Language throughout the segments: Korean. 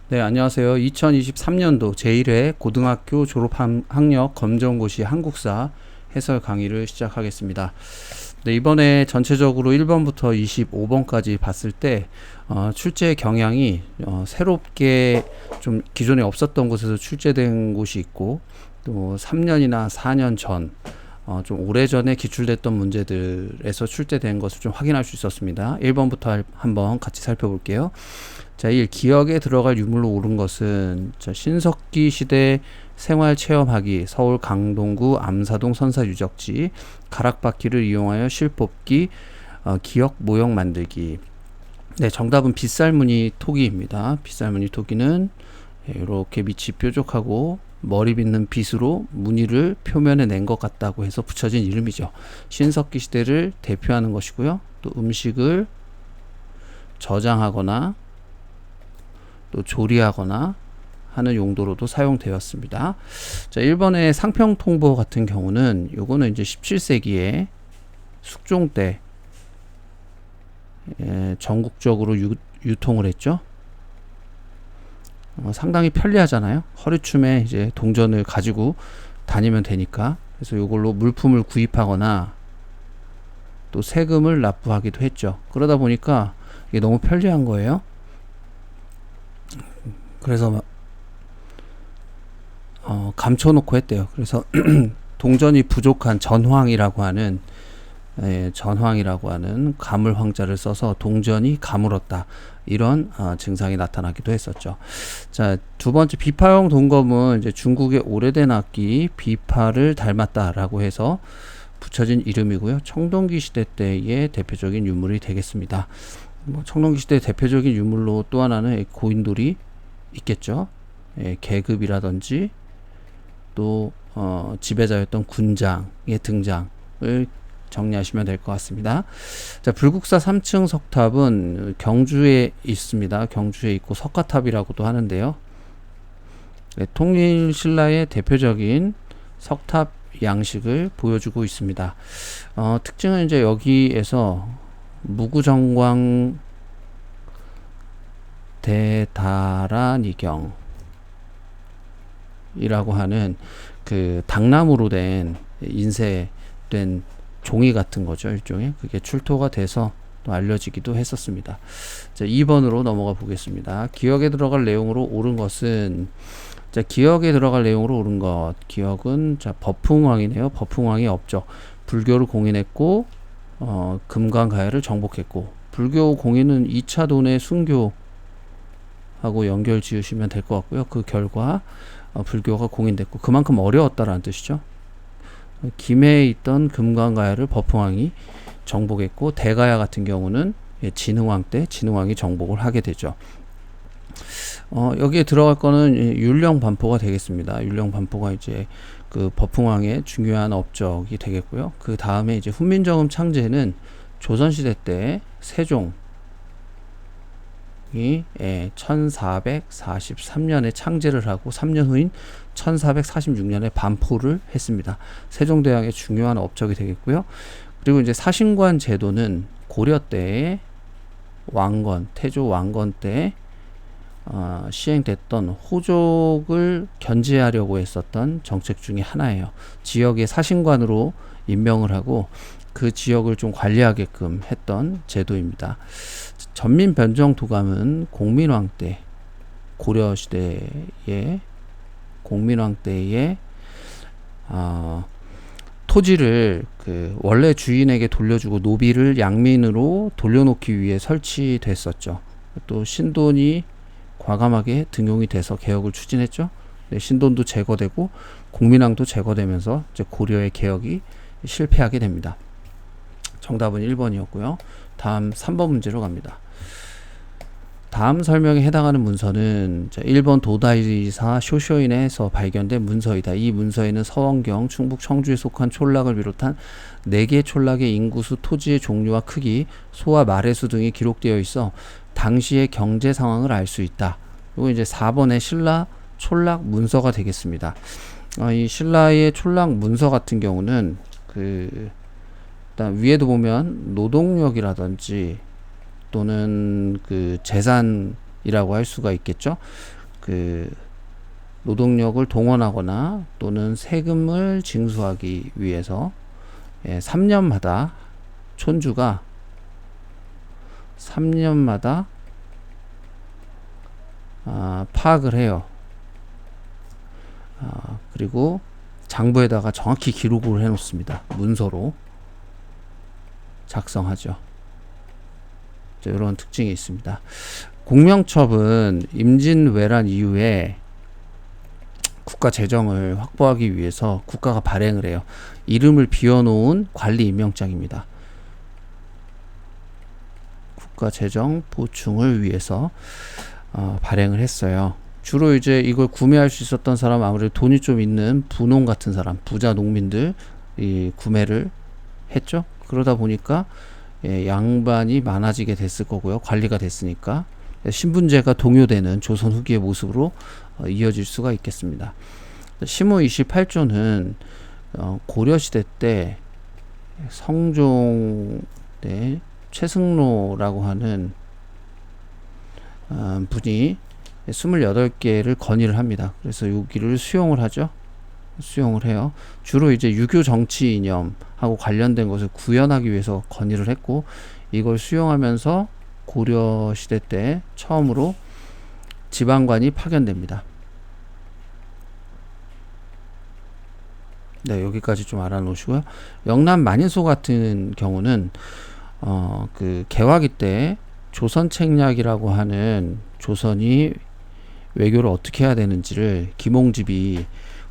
네, 안녕하세요. 2023년도 제1회 고등학교 졸업학력 검정고시 한국사 해설 강의를 시작하겠습니다. 네, 이번에 전체적으로 1번부터 25번까지 봤을 때 출제 경향이 새롭게 좀 기존에 없었던 곳에서 출제된 곳이 있고, 또 3년이나 4년 전 좀 오래전에 기출됐던 문제들에서 출제된 것을 좀 확인할 수 있었습니다. 1번부터 한번 같이 살펴볼게요. 자, 1. 기억에 들어갈 유물로 옳은 것은 신석기 시대 생활체험하기, 서울 강동구 암사동 선사유적지, 가락바퀴를 이용하여 실 뽑기, 기억 모형 만들기. 네, 정답은 빗살무늬 토기입니다. 빗살무늬 토기는 이렇게 밑이 뾰족하고 머리 빗는 빗으로 무늬를 표면에 낸 것 같다고 해서 붙여진 이름이죠. 신석기 시대를 대표하는 것이고요. 또 음식을 저장하거나 또 조리하거나 하는 용도로도 사용되었습니다. 자, 1번의 상평통보 같은 경우는 요거는 이제 17세기에 숙종 때 전국적으로 유통을 했죠. 상당히 편리하잖아요. 허리춤에 이제 동전을 가지고 다니면 되니까. 그래서 이걸로 물품을 구입하거나 또 세금을 납부하기도 했죠. 그러다 보니까 이게 너무 편리한 거예요. 그래서 감춰놓고 했대요. 그래서 동전이 부족한 전황이라고 하는 가물황자를 써서 동전이 가물었다, 이런 증상이 나타나기도 했었죠. 자, 두 번째, 비파형 동검은 이제 중국의 오래된 악기 비파를 닮았다라고 해서 붙여진 이름이고요. 청동기 시대 때의 대표적인 유물이 되겠습니다. 청동기 시대 대표적인 유물로 또 하나는 고인돌이 있겠죠. 계급이라든지 또 지배자였던 군장의 등장을 정리하시면 될 것 같습니다. 자, 불국사 3층 석탑은 경주에 있습니다. 경주에 있고 석가탑이라고도 하는데요. 통일신라의 대표적인 석탑 양식을 보여주고 있습니다. 특징은 이제 여기에서 무구정광 대다란이경이라고 하는 그 당나무로 된 인쇄된 종이 같은 거죠. 일종의 그게 출토가 돼서 또 알려지기도 했었습니다. 자, 2번으로 넘어가 보겠습니다. 기억에 들어갈 내용으로 옳은 것은, 자, 기억에 들어갈 내용으로 옳은 것, 기억은 자, 법흥왕이네요. 법흥왕의 업적, 불교를 공인했고 금강가야를 정복했고, 불교 공인은 2차 돈의 순교하고 연결 지으시면 될 것 같고요. 그 결과 불교가 공인됐고 그만큼 어려웠다라는 뜻이죠. 김해에 있던 금강가야를 법흥왕이 정복했고, 대가야 같은 경우는 진흥왕 때 진흥왕이 정복을 하게 되죠. 여기에 들어갈 거는 율령반포가 되겠습니다. 율령반포가 이제 그 법흥왕의 중요한 업적이 되겠고요. 그 다음에 이제 훈민정음 창제는 조선시대 때 세종이 1443년에 창제를 하고 3년 후인 1446년에 반포를 했습니다. 세종대왕의 중요한 업적이 되겠고요. 그리고 이제 사신관 제도는 고려 때의 왕건, 태조 왕건 때 시행됐던 호족을 견제하려고 했었던 정책 중에 하나예요. 지역의 사신관으로 임명을 하고 그 지역을 좀 관리하게끔 했던 제도입니다. 전민변정도감은 공민왕 때, 고려시대의 공민왕 때에 토지를 그 원래 주인에게 돌려주고 노비를 양민으로 돌려놓기 위해 설치됐었죠. 또 신돈이 과감하게 등용이 돼서 개혁을 추진했죠. 네, 신돈도 제거되고 공민왕도 제거되면서 이제 고려의 개혁이 실패하게 됩니다. 정답은 1번이었고요. 다음 3번 문제로 갑니다. 다음 설명에 해당하는 문서는 1번 도다이사 쇼쇼인에서 발견된 문서이다. 이 문서에는 서원경, 충북 청주에 속한 촌락을 비롯한 4개 촌락의 인구수, 토지의 종류와 크기, 소와 말의 수 등이 기록되어 있어 당시의 경제 상황을 알 수 있다. 이거 이제 4번의 신라 촌락 문서가 되겠습니다. 이 신라의 촌락 문서 같은 경우는 일단 위에도 보면 노동력이라든지 또는 그 재산이라고 할 수가 있겠죠. 그 노동력을 동원하거나 또는 세금을 징수하기 위해서 3년마다 촌주가 3년마다 파악을 해요. 그리고 장부에다가 정확히 기록을 해 놓습니다. 문서로 작성하죠. 이런 특징이 있습니다. 공명첩은 임진왜란 이후에 국가 재정을 확보하기 위해서 국가가 발행을 해요. 이름을 비워놓은 관리 임명장입니다. 국가 재정 보충을 위해서 발행을 했어요. 주로 이제 이걸 구매할 수 있었던 사람, 아무래도 돈이 좀 있는 부농 같은 사람, 부자 농민들 이 구매를 했죠. 그러다 보니까 양반이 많아지게 됐을 거고요. 관리가 됐으니까 신분제가 동요되는 조선 후기의 모습으로 이어질 수가 있겠습니다. 시무 28조는 고려시대 때 성종 때 최승로라고 하는 분이 28개를 건의를 합니다. 그래서 여기를 수용을 하죠. 수용을 해요. 주로 이제 유교 정치 이념하고 관련된 것을 구현하기 위해서 건의를 했고, 이걸 수용하면서 고려 시대 때 처음으로 지방관이 파견됩니다. 네, 여기까지 좀 알아놓으시고요. 영남 만인소 같은 경우는 그 개화기 때 조선책략이라고 하는 조선이 외교를 어떻게 해야 되는지를 김홍집이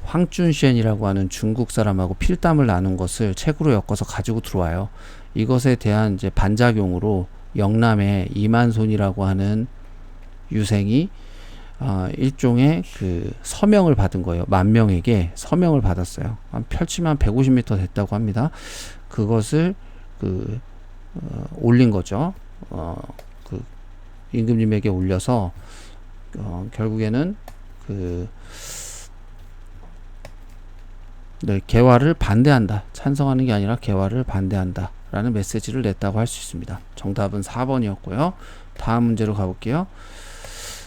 황준셴이라고 하는 중국 사람하고 필담을 나눈 것을 책으로 엮어서 가지고 들어와요. 이것에 대한 이제 반작용으로 영남의 이만손이라고 하는 유생이 일종의 그 서명을 받은 거예요. 만명에게 서명을 받았어요. 펼치면 150m 됐다고 합니다. 그것을 올린 거죠. 그 임금님에게 올려서 결국에는 개화를 반대한다. 찬성하는 게 아니라 개화를 반대한다. 라는 메시지를 냈다고 할 수 있습니다. 정답은 4번이었고요. 다음 문제로 가볼게요.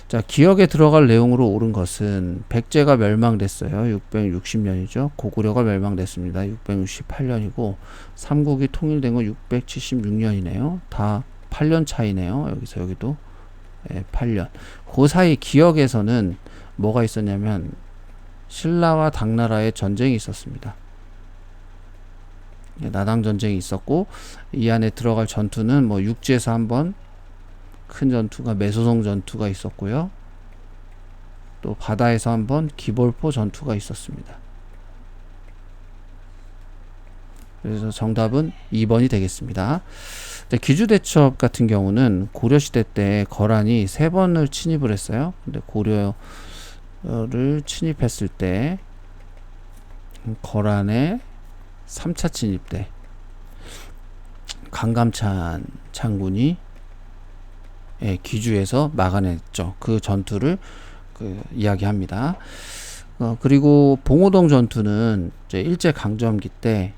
자, 기역에 들어갈 내용으로 옳은 것은 백제가 멸망됐어요. 660년이죠. 고구려가 멸망됐습니다. 668년이고 삼국이 통일된 건 676년이네요. 다 8년 차이네요. 여기서 여기도 8년. 그 사이 기역에서는 뭐가 있었냐면 신라와 당나라의 전쟁이 있었습니다. 나당 전쟁이 있었고, 이 안에 들어갈 전투는 뭐 육지에서 한번 큰 전투가 매소성 전투가 있었고요. 또 바다에서 한번 기볼포 전투가 있었습니다. 그래서 정답은 2번이 되겠습니다. 기주대첩 같은 경우는 고려시대 때 거란이 3번을 침입을 했어요. 근데 고려를 침입했을 때 거란의 3차 침입 때 강감찬 장군이 기주에서 막아냈죠. 그 전투를 이야기합니다. 그리고 봉오동 전투는 이제 일제 강점기 때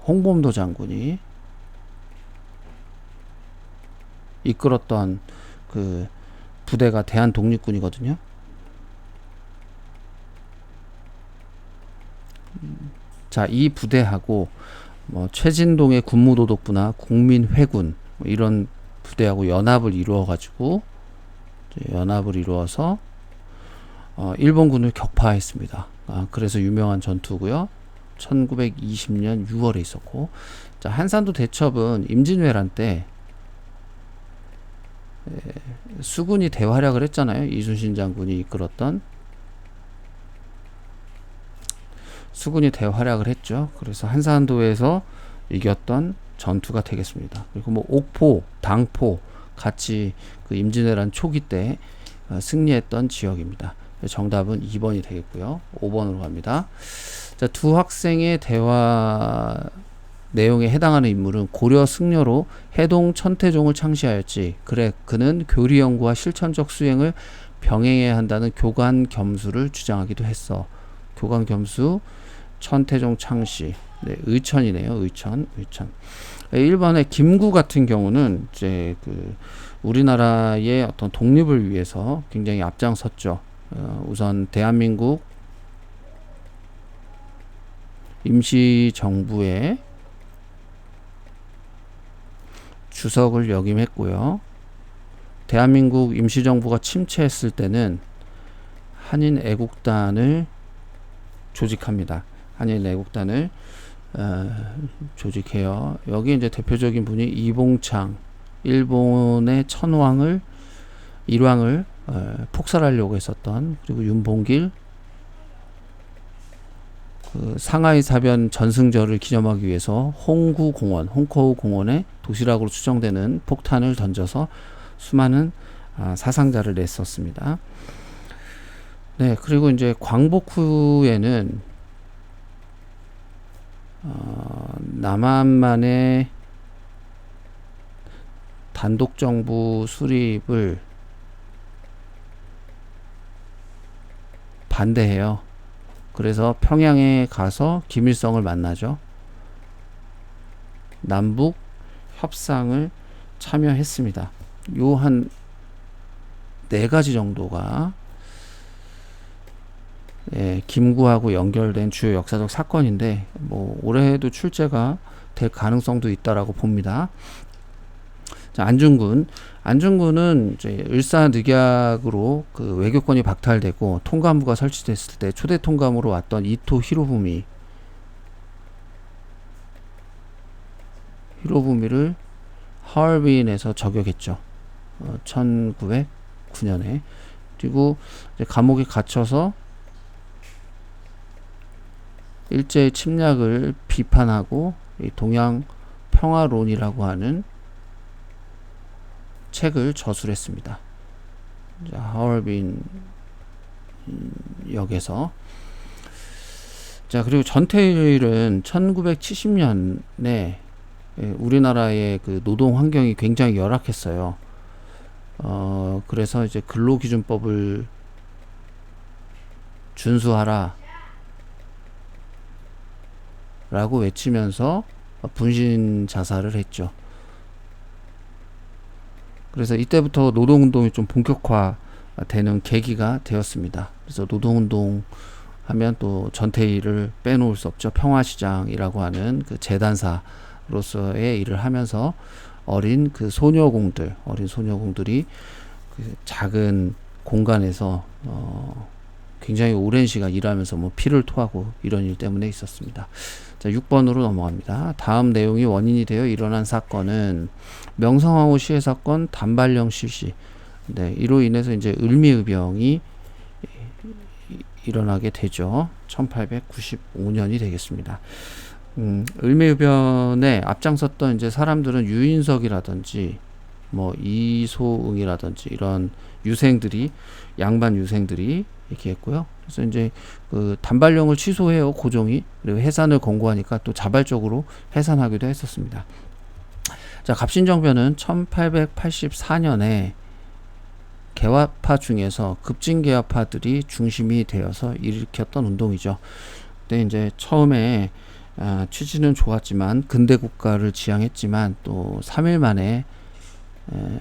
홍범도 장군이 이끌었던 그 부대가 대한독립군이거든요. 자, 이 부대하고 뭐 최진동의 군무도독부나 국민회군 뭐 이런 부대하고 연합을 이루어서 일본군을 격파했습니다. 그래서 유명한 전투고요. 1920년 6월에 있었고, 자, 한산도 대첩은 임진왜란 때 수군이 대활약을 했잖아요. 이순신 장군이 이끌었던 수군이 대활약을 했죠. 그래서 한산도에서 이겼던 전투가 되겠습니다. 그리고 뭐 옥포, 당포 같이 그 임진왜란 초기 때 승리했던 지역입니다. 정답은 2번이 되겠고요. 5번으로 갑니다. 자, 두 학생의 대화 내용에 해당하는 인물은 고려 승려로 해동 천태종을 창시하였지. 그래, 그는 교리 연구와 실천적 수행을 병행해야 한다는 교관 겸수를 주장하기도 했어. 교관 겸수, 천태종 창시. 네, 의천이네요. 의천. 1번의 김구 같은 경우는 이제 우리나라의 어떤 독립을 위해서 굉장히 앞장섰죠. 우선 대한민국 임시정부의 주석을 역임했고요. 대한민국 임시정부가 침체했을 때는 한인애국단을 조직합니다. 한인애국단을 조직해요. 여기 이제 대표적인 분이 이봉창, 일본의 일왕을 폭살하려고 했었던, 그리고 윤봉길, 그 상하이 사변 전승절을 기념하기 위해서 홍커우 공원에 도시락으로 추정되는 폭탄을 던져서 수많은 사상자를 냈었습니다. 네, 그리고 이제 광복 후에는 남한만의 단독 정부 수립을 반대해요. 그래서 평양에 가서 김일성을 만나죠. 남북 협상을 참여했습니다. 요 한 4가지 정도가 김구하고 연결된 주요 역사적 사건인데, 뭐 올해도 출제가 될 가능성도 있다라고 봅니다. 자, 안중근은 이제 을사늑약으로 그 외교권이 박탈되고 통감부가 설치됐을 때 초대 통감으로 왔던 이토 히로부미를 하얼빈에서 저격했죠. 1909년에. 그리고 이제 감옥에 갇혀서 일제의 침략을 비판하고 이 동양 평화론이라고 하는 책을 저술했습니다. 자, 하얼빈 역에서. 자, 그리고 전태일은 1970년에 우리나라의 그 노동 환경이 굉장히 열악했어요. 그래서 이제 근로기준법을 준수하라 라고 외치면서 분신 자살을 했죠. 그래서 이때부터 노동운동이 좀 본격화되는 계기가 되었습니다. 그래서 노동운동 하면 또 전태일을 빼놓을 수 없죠. 평화시장이라고 하는 그 재단사로서의 일을 하면서 어린 소녀공들이 그 작은 공간에서 굉장히 오랜 시간 일하면서 뭐 피를 토하고 이런 일 때문에 있었습니다. 자, 6번으로 넘어갑니다. 다음 내용이 원인이 되어 일어난 사건은 명성황후 시해 사건, 단발령 실시. 네, 이로 인해서 이제 을미의병이 일어나게 되죠. 1895년이 되겠습니다. 을미의변에 앞장섰던 이제 사람들은 유인석이라든지 뭐 이소응이라든지 이런 양반 유생들이 이렇게 했고요. 그래서 이제 그 단발령을 취소해요, 고종이. 그리고 해산을 권고하니까 또 자발적으로 해산하기도 했었습니다. 자, 갑신정변은 1884년에 개화파 중에서 급진개화파들이 중심이 되어서 일으켰던 운동이죠. 근데 이제 처음에 취지는 좋았지만 근대 국가를 지향했지만 또 3일 만에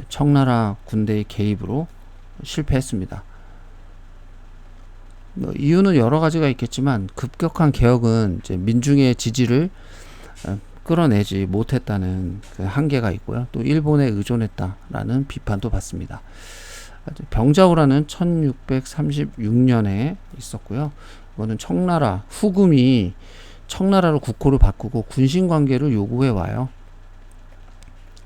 청나라 군대의 개입으로 실패했습니다. 이유는 여러 가지가 있겠지만 급격한 개혁은 이제 민중의 지지를 끌어내지 못했다는 그 한계가 있고요. 또 일본에 의존했다라는 비판도 받습니다. 병자호란은 1636년에 있었고요. 이거는 청나라 후금이 청나라로 국호를 바꾸고 군신 관계를 요구해 와요.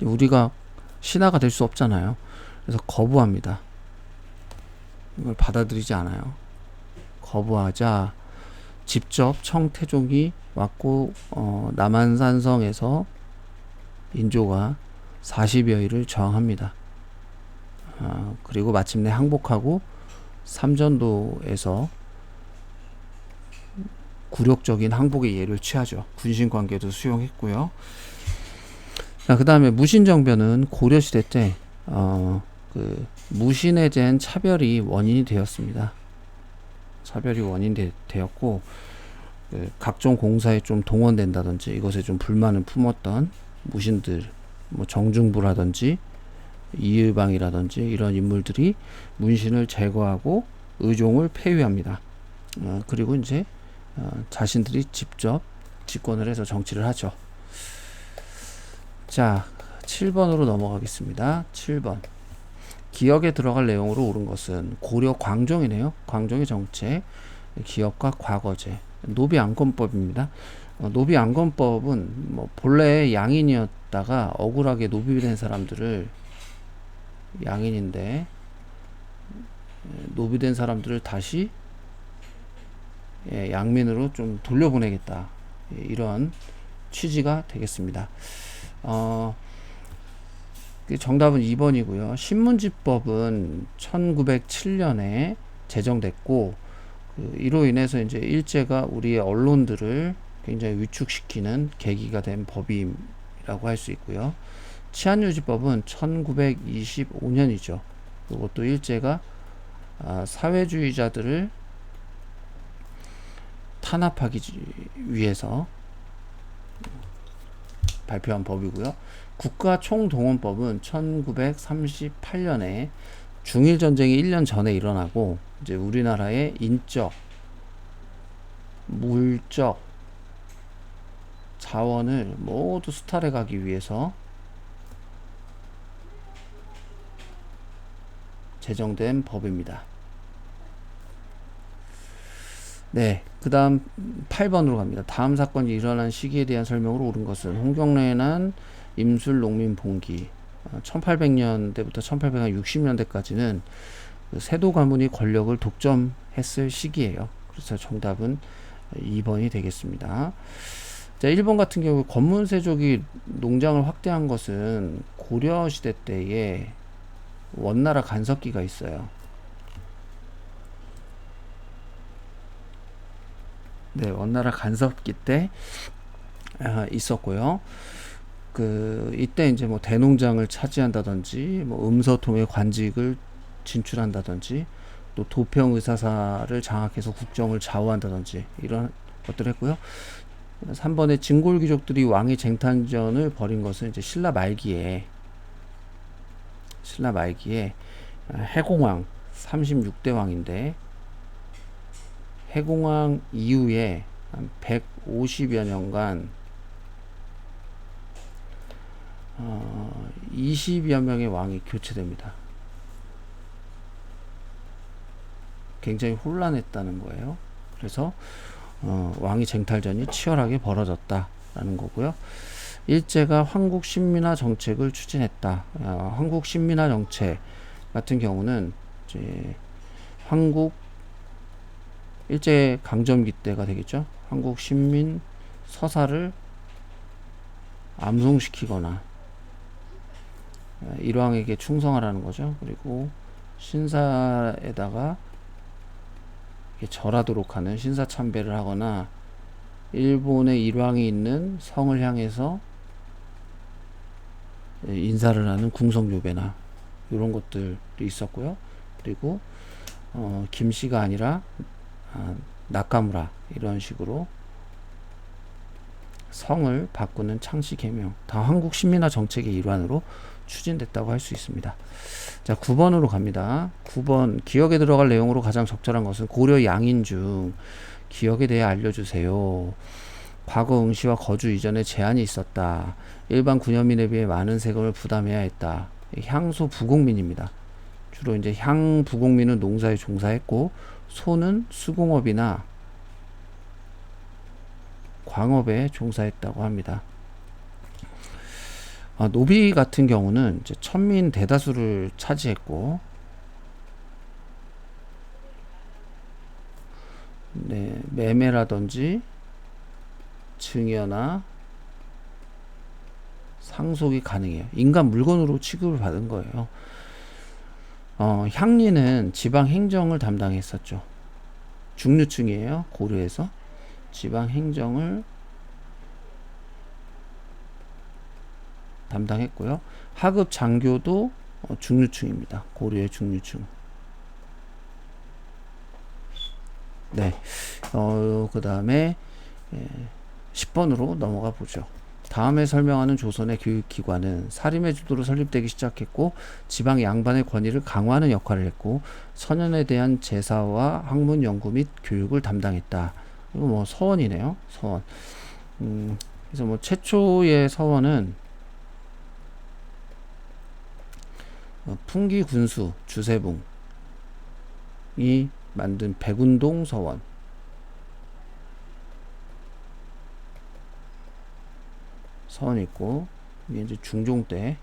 우리가 신하가 될 수 없잖아요. 그래서 거부합니다. 이걸 받아들이지 않아요. 거부하자 직접 청태종이 왔고 남한산성에서 인조가 40여일을 저항합니다. 그리고 마침내 항복하고 삼전도에서 굴욕적인 항복의 예를 취하죠. 군신관계도 수용했고요. 그 다음에 무신정변은 고려시대 때 그 무신에 대한 차별이 원인이 되었습니다. 차별이 원인이 되었고 그 각종 공사에 좀 동원된다든지 이것에 좀 불만을 품었던 무신들, 뭐 정중부라든지 이의방이라든지 이런 인물들이 문신을 제거하고 의종을 폐위합니다. 그리고 이제 자신들이 직접 집권을 해서 정치를 하죠. 자, 7번으로 넘어가겠습니다. 7번. 기억에 들어갈 내용으로 옳은 것은 고려 광종이네요. 광종의 정책, 기업과 과거제, 노비안건법입니다. 노비안건법은 뭐 본래 양인이었다가 억울하게 노비된 사람들을, 양인인데 노비된 사람들을 다시 양민으로 좀 돌려보내겠다, 이런 취지가 되겠습니다. 정답은 2번이고요. 신문지법은 1907년에 제정됐고, 이로 인해서 이제 일제가 우리의 언론들을 굉장히 위축시키는 계기가 된 법이라고 할 수 있고요. 치안유지법은 1925년이죠. 이것도 일제가 사회주의자들을 탄압하기 위해서 발표한 법이고요. 국가총동원법은 1938년에 중일전쟁이 1년 전에 일어나고, 이제 우리나라의 인적, 물적 자원을 모두 수탈해 가기 위해서 제정된 법입니다. 네, 그 다음 8번으로 갑니다. 다음 사건이 일어난 시기에 대한 설명으로 옳은 것은 홍경래난 임술 농민 봉기, 1800년대부터 1860년대까지는 세도 가문이 권력을 독점했을 시기예요. 그래서 정답은 2번이 되겠습니다. 자, 1번 같은 경우 권문세족이 농장을 확대한 것은 고려시대 때에 원나라 간섭기가 있어요. 네, 원나라 간섭기 때 있었고요. 이때 이제 뭐 대농장을 차지한다든지, 뭐 음서통의 관직을 진출한다든지, 또 도평 의사사를 장악해서 국정을 좌우한다든지, 이런 것들을 했고요. 3번에 진골 귀족들이 왕의 쟁탈전을 벌인 것은 이제 신라 말기에 해공왕 36대 왕인데, 해공왕 이후에 한 150여 년간 20여 명의 왕이 교체됩니다. 굉장히 혼란했다는 거예요. 그래서 왕위 쟁탈전이 치열하게 벌어졌다라는 거고요. 일제가 황국 신민화 정책을 추진했다. 황국 신민화 정책 같은 경우는 이제 황국 일제 강점기 때가 되겠죠. 한국 신민 서사를 암송시키거나 일왕에게 충성하라는 거죠. 그리고 신사에다가 절하도록 하는 신사참배를 하거나, 일본의 일왕이 있는 성을 향해서 인사를 하는 궁성요배나 이런 것들이 있었고요. 그리고 김씨가 아니라 나카무라, 이런 식으로 성을 바꾸는 창씨 개명, 다 한국 신민화 정책의 일환으로 추진됐다고 할 수 있습니다. 자, 9번으로 갑니다. 9번, 기억에 들어갈 내용으로 가장 적절한 것은 고려 양인 중 기억에 대해 알려주세요. 과거 응시와 거주 이전에 제한이 있었다. 일반 군현민에 비해 많은 세금을 부담해야 했다. 향소 부공민입니다. 주로 이제 향 부공민은 농사에 종사했고, 소는 수공업이나 광업에 종사했다고 합니다. 노비 같은 경우는 이제 천민 대다수를 차지했고, 네, 매매라든지 증여나 상속이 가능해요. 인간 물건으로 취급을 받은 거예요. 향리는 지방 행정을 담당했었죠. 중류층이에요. 고려에서 지방 행정을 담당했고요. 하급 장교도 중류층입니다. 고려의 중류층. 네. 그 다음에 10번으로 넘어가 보죠. 다음에 설명하는 조선의 교육기관은 사림의 주도로 설립되기 시작했고 지방 양반의 권위를 강화하는 역할을 했고 서년에 대한 제사와 학문 연구 및 교육을 담당했다. 이거 뭐 서원이네요. 서원. 그래서 뭐 최초의 서원은 풍기 군수 주세붕이 만든 백운동 서원. 서원이 있고 이게 이제 중종 때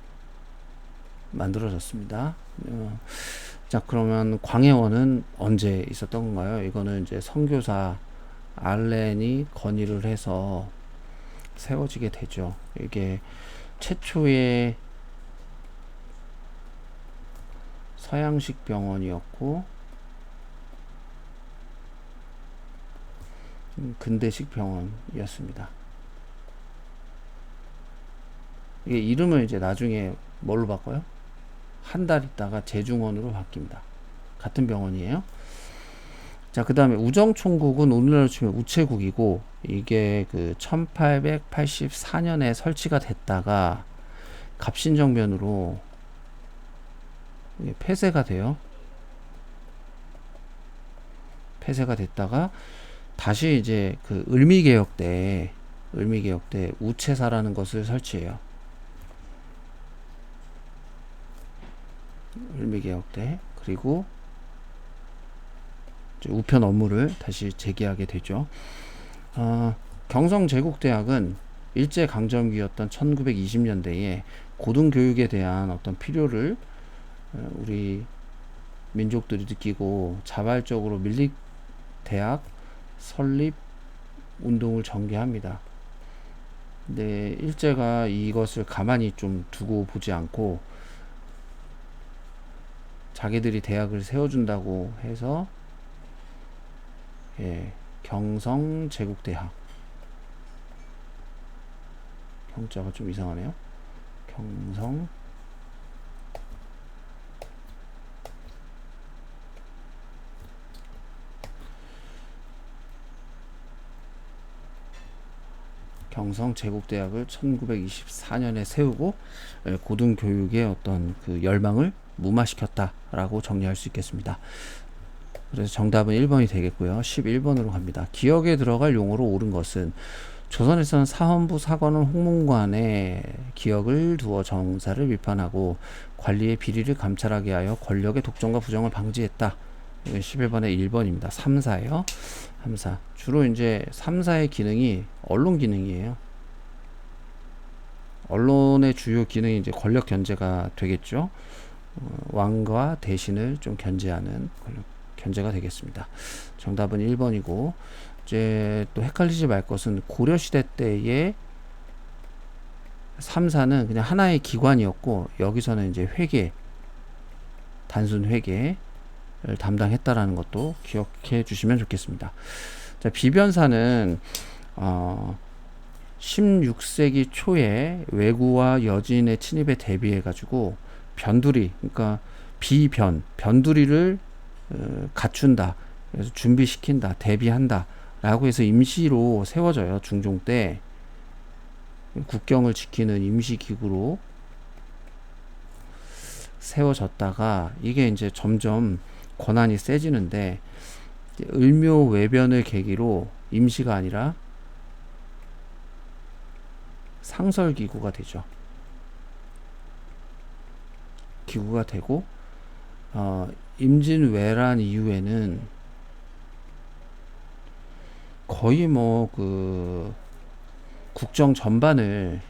만들어졌습니다. 자, 그러면 광해원은 언제 있었던 건가요? 이거는 이제 선교사 알렌이 건의를 해서 세워지게 되죠. 이게 최초의 서양식 병원이었고 근대식 병원이었습니다. 이게 이름을 이제 나중에 뭘로 바꿔요? 한 달 있다가 제중원으로 바뀝니다. 같은 병원이에요. 자, 그 다음에 우정총국은 오늘날로 치면 우체국이고 이게 그 1884년에 설치가 됐다가 갑신정변으로 폐쇄가 돼요. 폐쇄가 됐다가 다시 이제 그 을미개혁 때 우체사라는 것을 설치해요. 을미개혁 때. 그리고 우편 업무를 다시 재개하게 되죠. 경성제국대학은 일제강점기였던 1920년대에 고등교육에 대한 어떤 필요를 우리 민족들이 느끼고 자발적으로 밀립대학 설립 운동을 전개합니다. 근데 일제가 이것을 가만히 좀 두고 보지 않고 자기들이 대학을 세워준다고 해서 경성제국대학, 경자가 좀 이상하네요. 경성제국대학을 1924년에 세우고 고등교육의 어떤 그 열망을 무마시켰다라고 정리할 수 있겠습니다. 그래서 정답은 1번이 되겠고요. 11번으로 갑니다. 기역에 들어갈 용어로 옳은 것은 조선에서는 사헌부 사관원 홍문관에 기역을 두어 정사를 비판하고 관리의 비리를 감찰하게 하여 권력의 독점과 부정을 방지했다. 이건 11번의 1번입니다. 3사예요. 3사. 주로 이제 3사의 기능이 언론 기능이에요. 언론의 주요 기능이 이제 권력 견제가 되겠죠. 왕과 대신을 좀 견제하는 견제가 되겠습니다. 정답은 1번이고 이제 또 헷갈리지 말 것은 고려시대 때의 3사는 그냥 하나의 기관이었고 여기서는 이제 회계, 단순 회계를 담당했다라는 것도 기억해 주시면 좋겠습니다. 자, 비변사는 16세기 초에 왜구와 여진의 침입에 대비해 가지고 변두리, 그러니까 변두리를 갖춘다. 그래서 준비시킨다, 대비한다 라고 해서 임시로 세워져요. 중종 때 국경을 지키는 임시기구로 세워졌다가 이게 이제 점점 권한이 세지는데 을묘 외변을 계기로 임시가 아니라 상설기구가 되죠. 기구가 되고 임진왜란 이후에는 거의 뭐 그 국정 전반을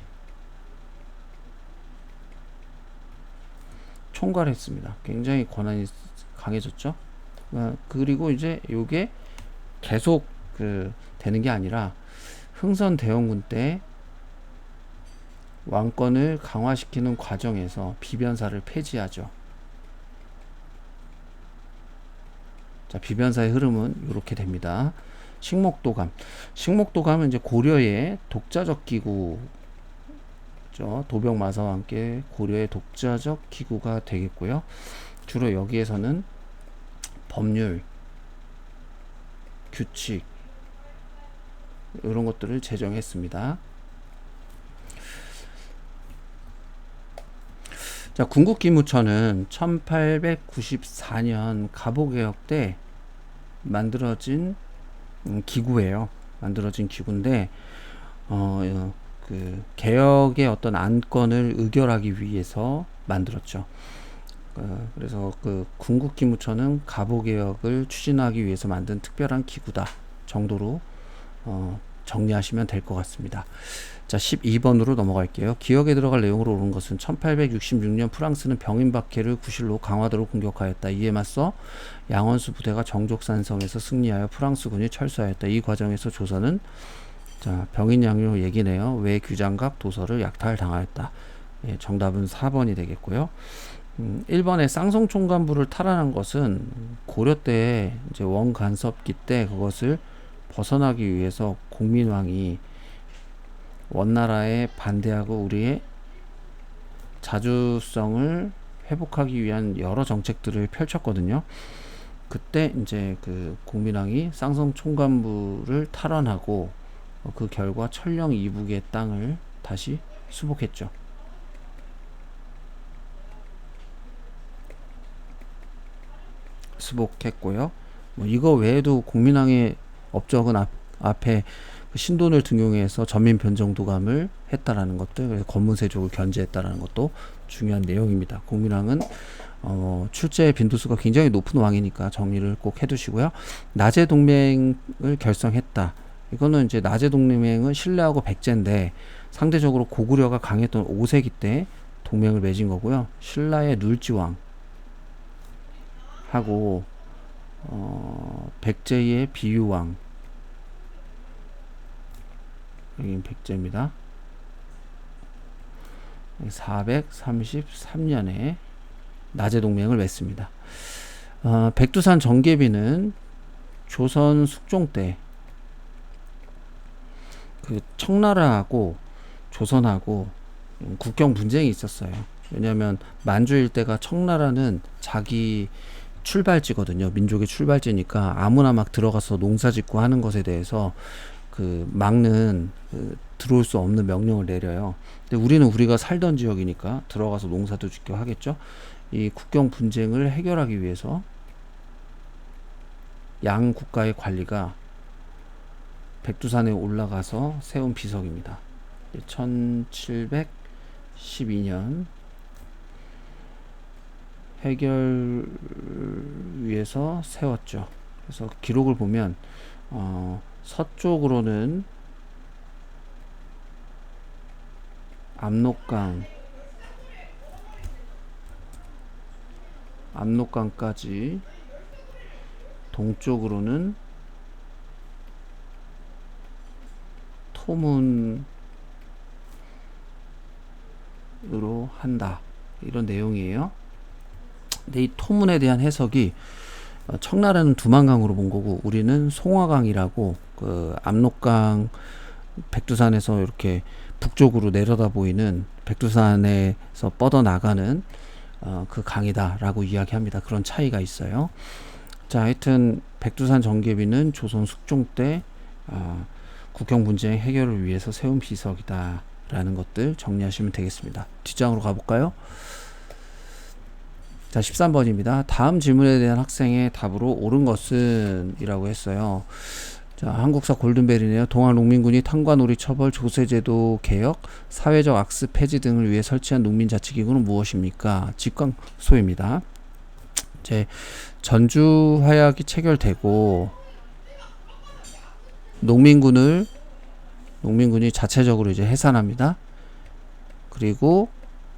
총괄했습니다. 굉장히 권한이 강해졌죠. 그리고 이제 요게 계속 그 되는 게 아니라 흥선대원군 때 왕권을 강화시키는 과정에서 비변사를 폐지하죠. 자, 비변사의 흐름은 이렇게 됩니다. 식목도감은 이제 고려의 독자적 기구, 도병마사와 함께 고려의 독자적 기구가 되겠고요. 주로 여기에서는 법률, 규칙 이런 것들을 제정했습니다. 자, 궁극기무처는 1894년 갑오개혁 때 만들어진 기구예요. 만들어진 기구인데 그 개혁의 어떤 안건을 의결하기 위해서 만들었죠. 그래서 그 궁극기무처는 갑오개혁을 추진하기 위해서 만든 특별한 기구다 정도로 정리하시면 될 것 같습니다. 자, 12번으로 넘어갈게요. 기억에 들어갈 내용으로 옳은 것은 1866년 프랑스는 병인박해를 구실로 강화도를 공격하였다. 이에 맞서 양원수 부대가 정족산성에서 승리하여 프랑스군이 철수하였다. 이 과정에서 조선은 자, 병인양요 얘기네요. 외 규장각 도서를 약탈당하였다. 예, 정답은 4번이 되겠고요. 1번에 쌍송 총관부를 탈환한 것은 고려 때 이제 원간섭기 때 그것을 벗어나기 위해서 공민왕이 원나라에 반대하고 우리의 자주성을 회복하기 위한 여러 정책들을 펼쳤거든요. 그때 이제 그 공민왕이 쌍송 총관부를 탈환하고 그 결과 천령 이북의 땅을 다시 수복했죠. 수복했고요. 뭐 이거 외에도 공민왕의 업적은 앞에 그 신돈을 등용해서 전민 변정도감을 했다라는 것들, 그래서 권문세족을 견제했다라는 것도 중요한 내용입니다. 공민왕은 출제 빈도수가 굉장히 높은 왕이니까 정리를 꼭 해두시고요. 나제 동맹을 결성했다. 이거는 이제 나제 동맹은 신라하고 백제인데 상대적으로 고구려가 강했던 5세기 때 동맹을 맺은 거고요. 신라의 눌지왕 하고 백제의 비유왕, 여긴 백제입니다. 433년에 나제 동맹을 맺습니다. 백두산 정계비는 조선 숙종 때 그 청나라하고 조선하고 국경 분쟁이 있었어요. 왜냐하면 만주 일대가 청나라는 자기 출발지거든요. 민족의 출발지니까 아무나 막 들어가서 농사짓고 하는 것에 대해서 그 막는 들어올 수 없는 명령을 내려요. 근데 우리는 우리가 살던 지역이니까 들어가서 농사도 짓고 하겠죠. 이 국경 분쟁을 해결하기 위해서 양 국가의 관리가 백두산에 올라가서 세운 비석입니다. 1712년 해결 위해서 세웠죠. 그래서 기록을 보면 서쪽으로는 압록강까지, 동쪽으로는 토문으로 한다. 이런 내용이에요. 근데 이 토문에 대한 해석이 청나라는 두만강으로 본 거고 우리는 송화강이라고 그 압록강 백두산에서 이렇게 북쪽으로 내려다 보이는 백두산에서 뻗어나가는 그 강이다라고 이야기합니다. 그런 차이가 있어요. 자, 하여튼 백두산 정계비는 조선 숙종 때 국경 분쟁 해결을 위해서 세운 비석이다 라는 것들 정리하시면 되겠습니다. 뒷장으로 가볼까요? 자, 13번입니다. 다음 질문에 대한 학생의 답으로 옳은 것은 이라고 했어요. 자, 한국사 골든벨이네요. 동학 농민군이 탄과놀이 처벌, 조세제도 개혁, 사회적 악습 폐지 등을 위해 설치한 농민자치기구는 무엇입니까? 직광소입니다. 이제 전주 화약이 체결되고 농민군이 자체적으로 이제 해산합니다. 그리고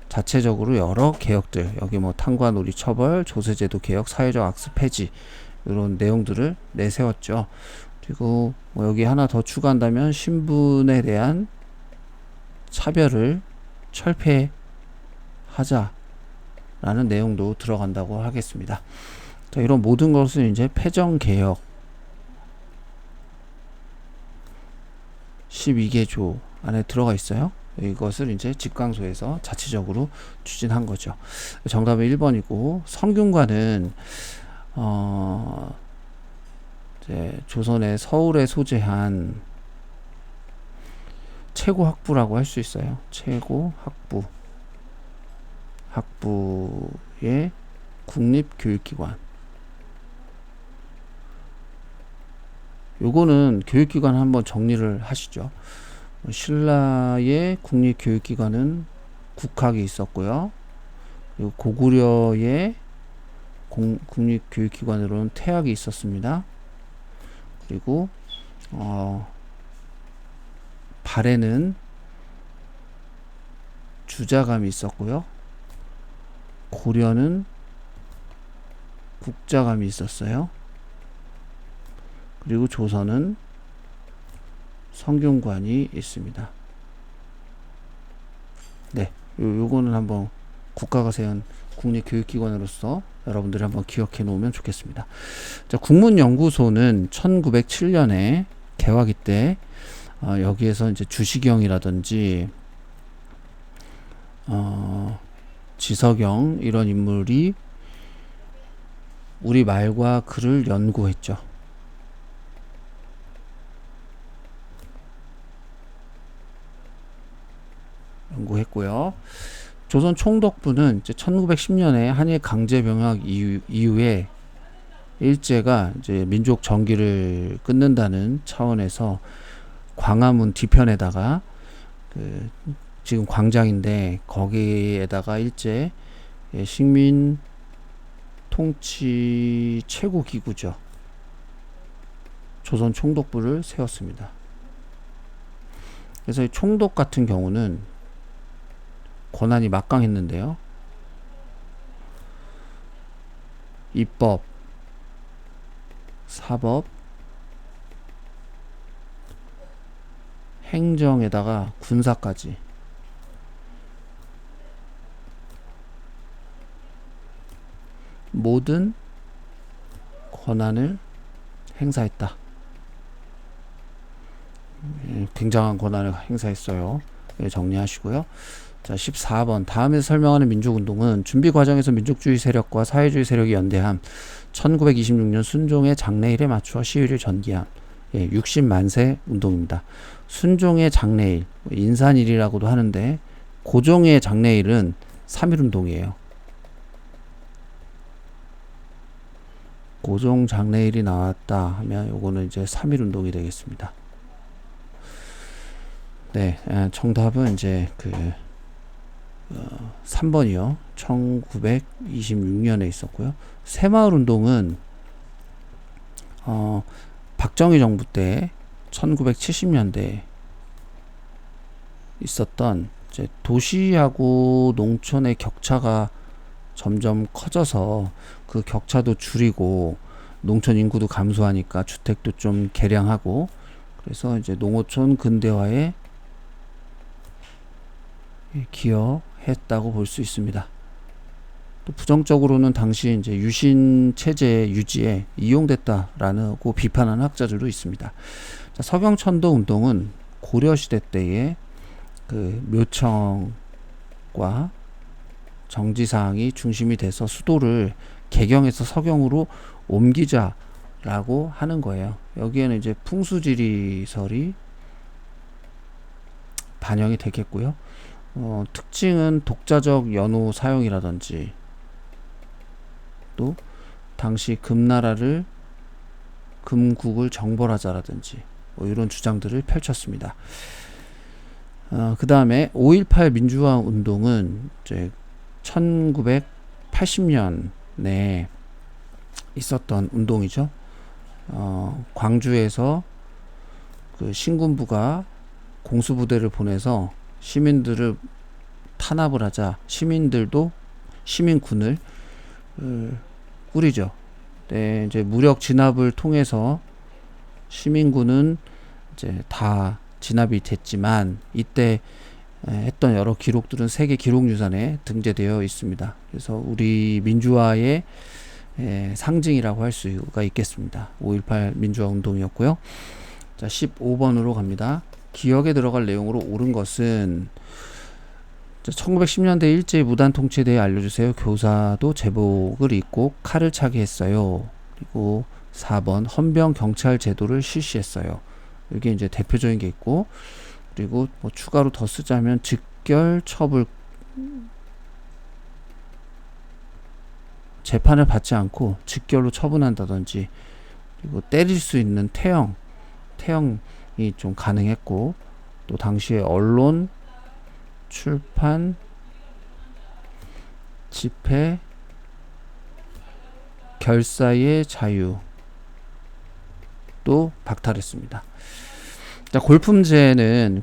자체적으로 여러 개혁들, 여기 뭐 탄과놀이 처벌, 조세제도 개혁, 사회적 악습 폐지 이런 내용들을 내세웠죠. 그리고 뭐 여기 하나 더 추가한다면 신분에 대한 차별을 철폐하자라는 내용도 들어간다고 하겠습니다. 자, 이런 모든 것은 이제 패정개혁 12개조 안에 들어가 있어요. 이것을 이제 직광소에서 자체적으로 추진한 거죠. 정답은 1번이고 성균관은 이제 조선의 서울에 소재한 최고 학부라고 할 수 있어요. 최고 학부의 국립교육기관. 요거는 교육기관 한번 정리를 하시죠. 신라의 국립교육기관은 국학이 있었고요. 그리고 고구려의 국립교육기관으로는 태학이 있었습니다. 그리고 발해는 주자감이 있었고요. 고려는 국자감이 있었어요. 그리고 조선은 성균관이 있습니다. 네, 요거는 한번 국가가 세운 국립교육기관으로서 여러분들이 한번 기억해 놓으면 좋겠습니다. 자, 국문연구소는 1907년에 개화기 때 여기에서 이제 주시경이라든지 지석영 이런 인물이 우리 말과 글을 연구했죠. 연구했고요. 조선 총독부는 이제 1910년에 한일 강제 병합 이후에 일제가 이제 민족 정기를 끊는다는 차원에서 광화문 뒤편에다가 지금 광장인데 거기에다가 일제 식민 통치 최고 기구죠. 조선 총독부를 세웠습니다. 그래서 이 총독 같은 경우는 권한이 막강했는데요. 입법, 사법, 행정에다가 군사까지 모든 권한을 행사했다. 굉장한 권한을 행사했어요. 정리하시고요. 자, 14번. 다음에 설명하는 민족운동은 준비 과정에서 민족주의 세력과 사회주의 세력이 연대함. 1926년 순종의 장래일에 맞추어 시위를 전개함. 60만세 운동입니다. 순종의 장래일, 인산일이라고도 하는데 고종의 장래일은 3.1 운동이에요. 고종 장래일이 나왔다 하면 요거는 이제 3.1 운동이 되겠습니다. 네, 정답은 이제 3번이요. 1926년에 있었고요. 새마을 운동은 박정희 정부 때 1970년대에 있었던 이제 도시하고 농촌의 격차가 점점 커져서 그 격차도 줄이고 농촌 인구도 감소하니까 주택도 좀 개량하고 그래서 이제 농어촌 근대화에 기여했다고 볼 수 있습니다. 또 부정적으로는 당시 이제 유신 체제 유지에 이용됐다라고 비판하는 학자들도 있습니다. 자, 서경천도 운동은 고려 시대 때의 묘청과 정지사항이 중심이 돼서 수도를 개경해서 서경으로 옮기자라고 하는 거예요. 여기에는 이제 풍수지리설이 반영이 되겠고요. 특징은 독자적 연호 사용이라든지 또 당시 금나라를 금국을 정벌하자라든지 이런 주장들을 펼쳤습니다. 그 다음에 5.18 민주화 운동은 이제 1980년에 있었던 운동이죠. 광주에서 신군부가 공수부대를 보내서 시민들을 탄압을 하자 시민들도 시민군을 꾸리죠. 네, 이제 무력 진압을 통해서 시민군은 이제 다 진압이 됐지만 이때 했던 여러 기록들은 세계 기록유산에 등재되어 있습니다. 그래서 우리 민주화의 상징이라고 할 수가 있겠습니다. 5.18 민주화 운동이었고요. 자, 15번으로 갑니다. 기억에 들어갈 내용으로 옳은 것은 1910년대 일제의 무단 통치에 대해 알려주세요. 교사도 제복을 입고 칼을 차게 했어요. 그리고 4번 헌병 경찰 제도를 실시했어요. 이게 이제 대표적인 게 있고 그리고 뭐 추가로 더 쓰자면 직결 처분 재판을 받지 않고 직결로 처분한다든지, 그리고 때릴 수 있는 태형이 좀 가능했고, 또 당시에 언론, 출판, 집회, 결사의 자유도 박탈했습니다. 자, 골품제는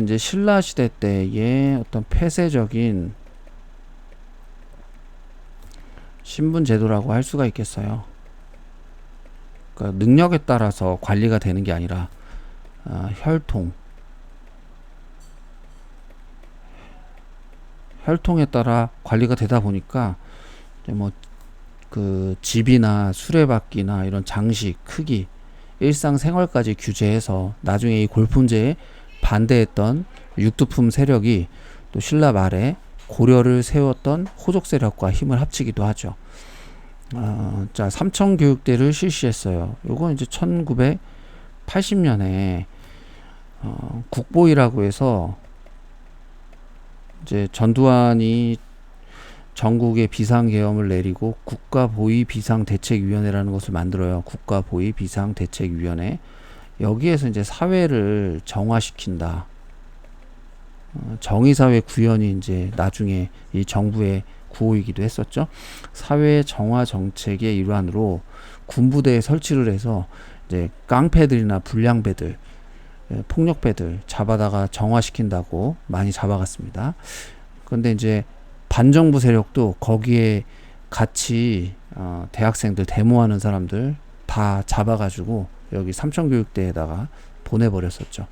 이제 신라 시대 때의 어떤 폐쇄적인 신분 제도라고 할 수가 있겠어요. 그러니까 능력에 따라서 관리가 되는 게 아니라 혈통에 따라 관리가 되다 보니까 이제 뭐 그 집이나 수레바퀴나 이런 장식, 크기, 일상생활까지 규제해서 나중에 이 골품제에 반대했던 육두품 세력이 또 신라 말에 고려를 세웠던 호족 세력과 힘을 합치기도 하죠. 자, 삼청교육대를 실시했어요. 요건 이제 1980년에 국보위라고 해서 이제 전두환이 전국에 비상계엄을 내리고 국가보위비상대책위원회라는 것을 만들어요. 국가보위비상대책위원회. 여기에서 이제 사회를 정화시킨다. 정의사회 구현이 이제 나중에 이 정부의 구호이기도 했었죠. 사회 정화 정책의 일환으로 군부대에 설치를 해서 이제 깡패들이나 불량배들, 폭력배들 잡아다가 정화시킨다고 많이 잡아갔습니다. 그런데 이제 반정부 세력도 거기에 같이 대학생들 데모하는 사람들 다 잡아가지고 여기 삼청교육대에다가 보내버렸었죠.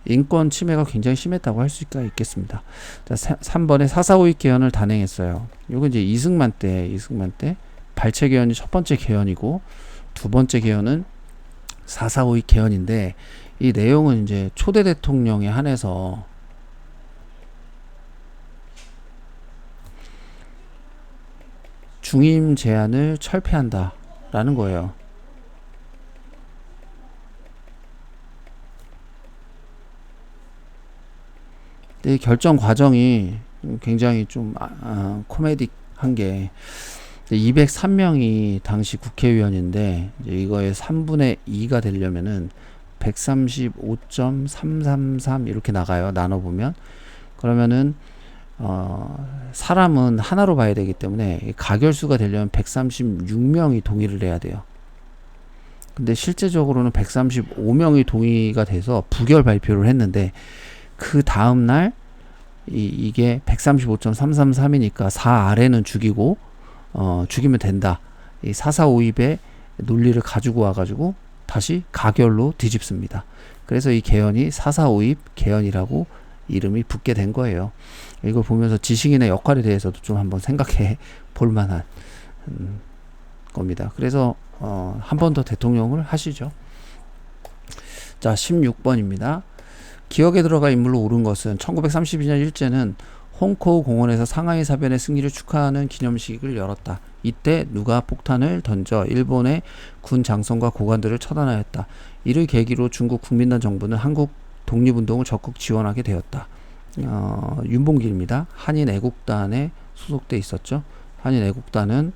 인권 침해가 굉장히 심했다고 할 수가 있겠습니다. 자, 3번에 사사오입 개헌을 단행했어요. 요건 이제 이승만 때 발췌 개헌이 첫 번째 개헌이고, 두 번째 개헌은 사사오입 개헌인데, 이 내용은 이제 초대 대통령에 한해서 중임 제안을 철폐한다 라는 거예요. 근데 이 결정 과정이 굉장히 좀 코미딕한 게, 203명이 당시 국회의원인데 이제 이거의 3분의 2가 되려면은 135.333 이렇게 나가요. 나눠보면. 그러면은 사람은 하나로 봐야 되기 때문에 가결수가 되려면 136명이 동의를 해야 돼요. 근데 실제적으로는 135명이 동의가 돼서 부결 발표를 했는데, 그 다음날 이게 135.333이니까 4 아래는 죽이고 죽이면 된다. 이 사사오입의 논리를 가지고 와가지고 다시 가결로 뒤집습니다. 그래서 이 개헌이 사사오입 개헌이라고 이름이 붙게 된 거예요. 이걸 보면서 지식인의 역할에 대해서도 좀 한번 생각해 볼 만한 겁니다. 그래서 한 번 더 대통령을 하시죠. 자, 16번입니다. 기억에 들어가 인물로 오른 것은 1932년 일제는 홍코우 공원에서 상하이 사변의 승리를 축하하는 기념식을 열었다. 이때 누가 폭탄을 던져 일본의 군 장성과 고관들을 처단하였다. 이를 계기로 중국 국민당 정부는 한국 독립운동을 적극 지원하게 되었다. 윤봉길입니다. 한인애국단에 소속돼 있었죠. 한인애국단은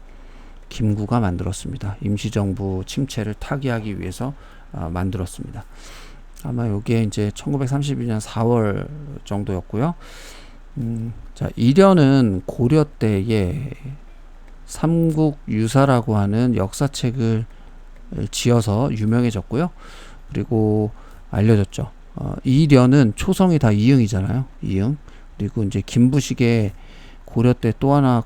김구가 만들었습니다. 임시정부 침체를 타개하기 위해서 만들었습니다. 아마 요게 이제 1932년 4월 정도였고요. 자, 이련은 고려 때에 삼국유사라고 하는 역사책을 지어서 유명해졌고요. 그리고 알려졌죠. 이련은 초성이 다 이응이잖아요. 이응. 그리고 이제 김부식의 고려 때 또 하나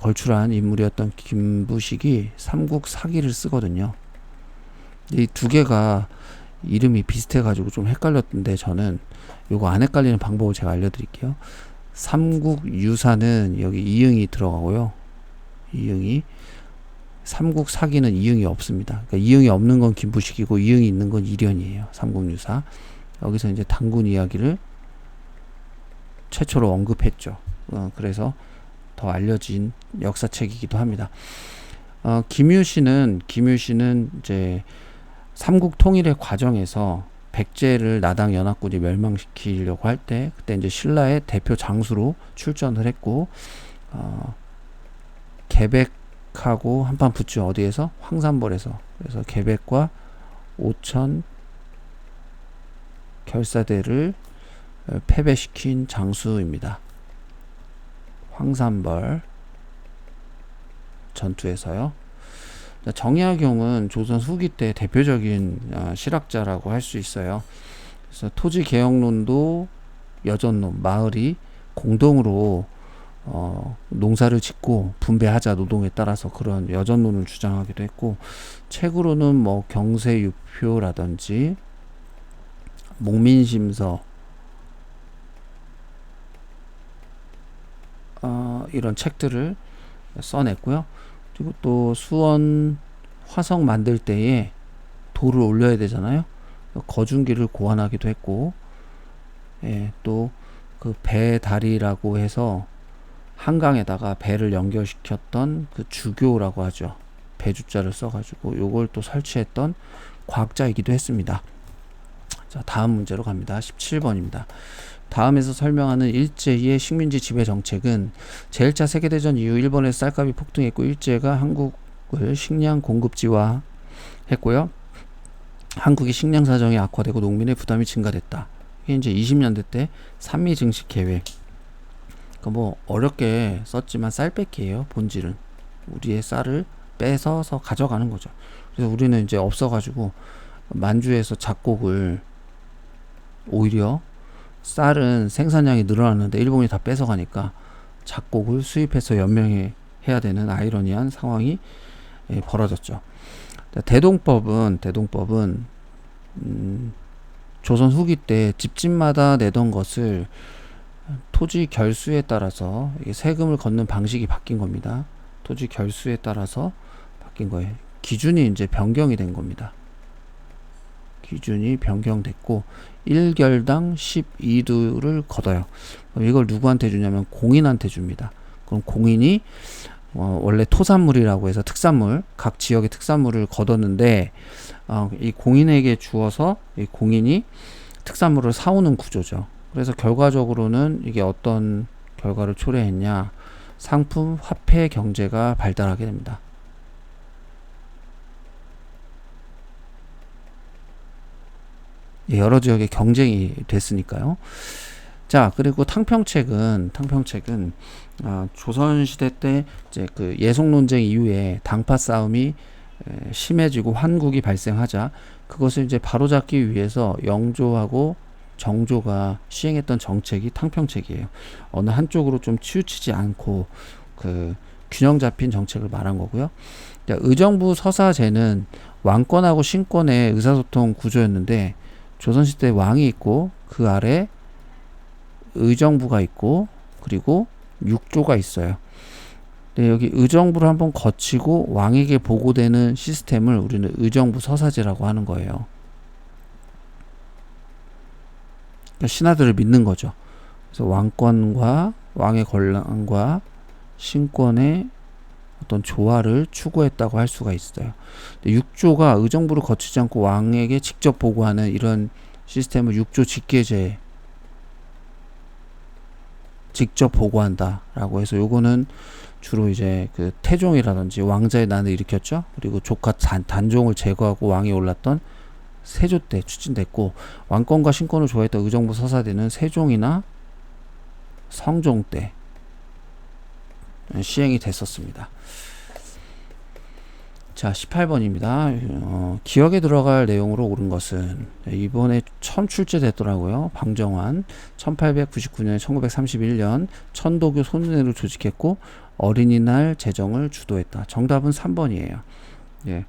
걸출한 인물이었던 김부식이 삼국사기를 쓰거든요. 이 두 개가 이름이 비슷해가지고 좀 헷갈렸는데, 저는 요거 안 헷갈리는 방법을 제가 알려드릴게요. 삼국유사는 여기 이응이 들어가고요. 이응이. 삼국사기는 이응이 없습니다. 그러니까 이응이 없는 건 김부식이고 이응이 있는 건 이련이에요. 삼국유사. 여기서 이제 당군 이야기를 최초로 언급했죠. 그래서 더 알려진 역사책이기도 합니다. 김유신은 이제 삼국 통일의 과정에서 백제를 나당 연합군이 멸망시키려고 할 때, 그때 이제 신라의 대표 장수로 출전을 했고, 계백하고 한판 붙죠. 어디에서? 황산벌에서. 그래서 계백과 오천 결사대를 패배시킨 장수입니다. 황산벌 전투에서요. 정약용은 조선 후기 때 대표적인 실학자라고 할 수 있어요. 그래서 토지개혁론도 여전론, 마을이 공동으로 농사를 짓고 분배하자 노동에 따라서 그런 여전론을 주장하기도 했고, 책으로는 뭐 경세유표라든지 목민심서 이런 책들을 써냈고요. 그리고 또 수원 화성 만들 때에 돌을 올려야 되잖아요. 거중기를 고안하기도 했고, 예, 또 그 배다리라고 해서 한강에다가 배를 연결시켰던 그 주교라고 하죠. 배주자를 써가지고 요걸 또 설치했던 과학자이기도 했습니다. 자, 다음 문제로 갑니다. 17번입니다. 다음에서 설명하는 일제의 식민지 지배 정책은 제1차 세계대전 이후 일본에서 쌀값이 폭등했고 일제가 한국을 식량 공급지화 했고요. 한국의 식량 사정이 악화되고 농민의 부담이 증가됐다. 이게 이제 20년대 때 산미 증식 계획. 그러니까 뭐 어렵게 썼지만 쌀 뺏기예요. 본질은 우리의 쌀을 뺏어서 가져가는 거죠. 그래서 우리는 이제 없어가지고 만주에서 작곡을 오히려 쌀은 생산량이 늘어났는데 일본이 다 뺏어가니까 작곡을 수입해서 연명해야 되는 아이러니한 상황이 벌어졌죠. 대동법은 조선 후기 때 집집마다 내던 것을 토지 결수에 따라서 세금을 걷는 방식이 바뀐 겁니다. 토지 결수에 따라서 바뀐 거예요. 기준이 이제 변경이 된 겁니다. 기준이 변경됐고 1결당 12두를 걷어요. 이걸 누구한테 주냐면 공인한테 줍니다. 그럼 공인이 원래 토산물이라고 해서 특산물, 각 지역의 특산물을 걷었는데 이 공인에게 주어서 이 공인이 특산물을 사오는 구조죠. 그래서 결과적으로는 이게 어떤 결과를 초래했냐, 상품 화폐 경제가 발달하게 됩니다. 여러 지역의 경쟁이 됐으니까요. 자, 그리고 탕평책은 조선시대 때 이제 그 예속 논쟁 이후에 당파 싸움이 심해지고 환국이 발생하자 그것을 이제 바로잡기 위해서 영조하고 정조가 시행했던 정책이 탕평책이에요. 어느 한쪽으로 좀 치우치지 않고 그 균형 잡힌 정책을 말한 거고요. 의정부 서사제는 왕권하고 신권의 의사소통 구조였는데 조선시대 왕이 있고 그 아래 의정부가 있고 그리고 육조가 있어요. 근데 여기 의정부를 한번 거치고 왕에게 보고되는 시스템을 우리는 의정부 서사제라고 하는 거예요. 그러니까 신하들을 믿는 거죠. 그래서 왕권과 왕의 권한과 신권의 어떤 조화를 추구했다고 할 수가 있어요. 육조가 의정부를 거치지 않고 왕에게 직접 보고하는 이런 시스템을 육조 직계제, 직접 보고한다라고 해서 요거는 주로 이제 그 태종이라든지 왕자의 난을 일으켰죠. 그리고 조카 단종을 제거하고 왕이 올랐던 세조 때 추진됐고, 왕권과 신권을 조화했던 의정부 서사대는 세종이나 성종 때 시행이 됐었습니다. 자, 18번입니다. 기억에 들어갈 내용으로 옳은 것은 이번에 처음 출제됐더라고요. 방정환 1899년 1931년 천도교 손은회를 조직했고 어린이날 제정을 주도했다. 정답은 3번이에요. 예.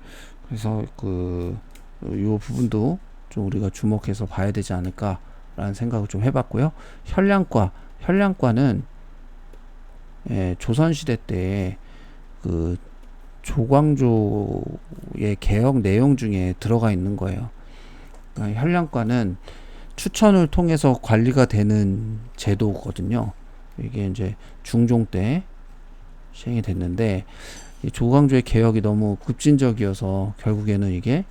그래서 요 부분도 좀 우리가 주목해서 봐야 되지 않을까라는 생각을 좀 해봤고요. 현량과는 조선시대 때 그 조광조의 개혁 내용 중에 들어가 있는 거예요. 그러니까 현량과는 추천을 통해서 관리가 되는 제도거든요. 이게 이제 중종 때 시행이 됐는데 이 조광조의 개혁이 너무 급진적이어서 결국에는 이게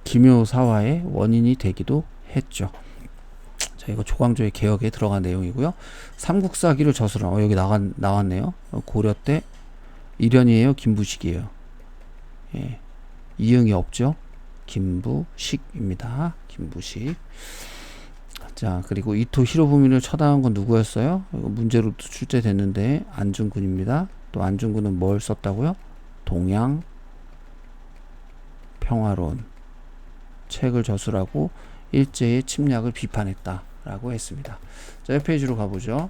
기묘사화의 원인이 되기도 했죠. 자, 이거 조광조의 개혁에 들어간 내용이고요. 삼국사기를 저술한 여기 나왔네요. 고려 때 일현이에요, 김부식이에요. 예. 이응이 없죠. 김부식입니다. 김부식. 자, 그리고 이토 히로부미를 처단한 건 누구였어요? 이거 문제로 출제됐는데 안중근입니다. 또 안중근은 뭘 썼다고요? 동양 평화론 책을 저술하고 일제의 침략을 비판했다 라고 했습니다. 자, 옆 페이지로 가보죠.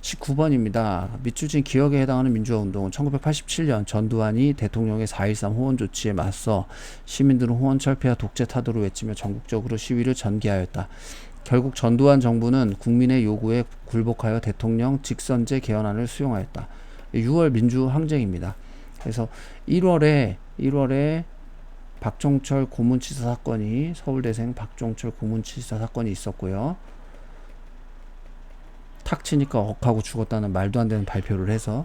19번입니다. 밑줄진 기억에 해당하는 민주화운동은 1987년 전두환이 대통령의 4.13 호원 조치에 맞서 시민들은 호원 철폐와 독재 타도를 외치며 전국적으로 시위를 전개하였다. 결국 전두환 정부는 국민의 요구에 굴복하여 대통령 직선제 개헌안을 수용하였다. 6월 민주항쟁입니다. 그래서 1월에 박종철 고문치사 사건이, 서울대생 박종철 고문치사 사건이 있었고요. 탁 치니까 억하고 죽었다는 말도 안 되는 발표를 해서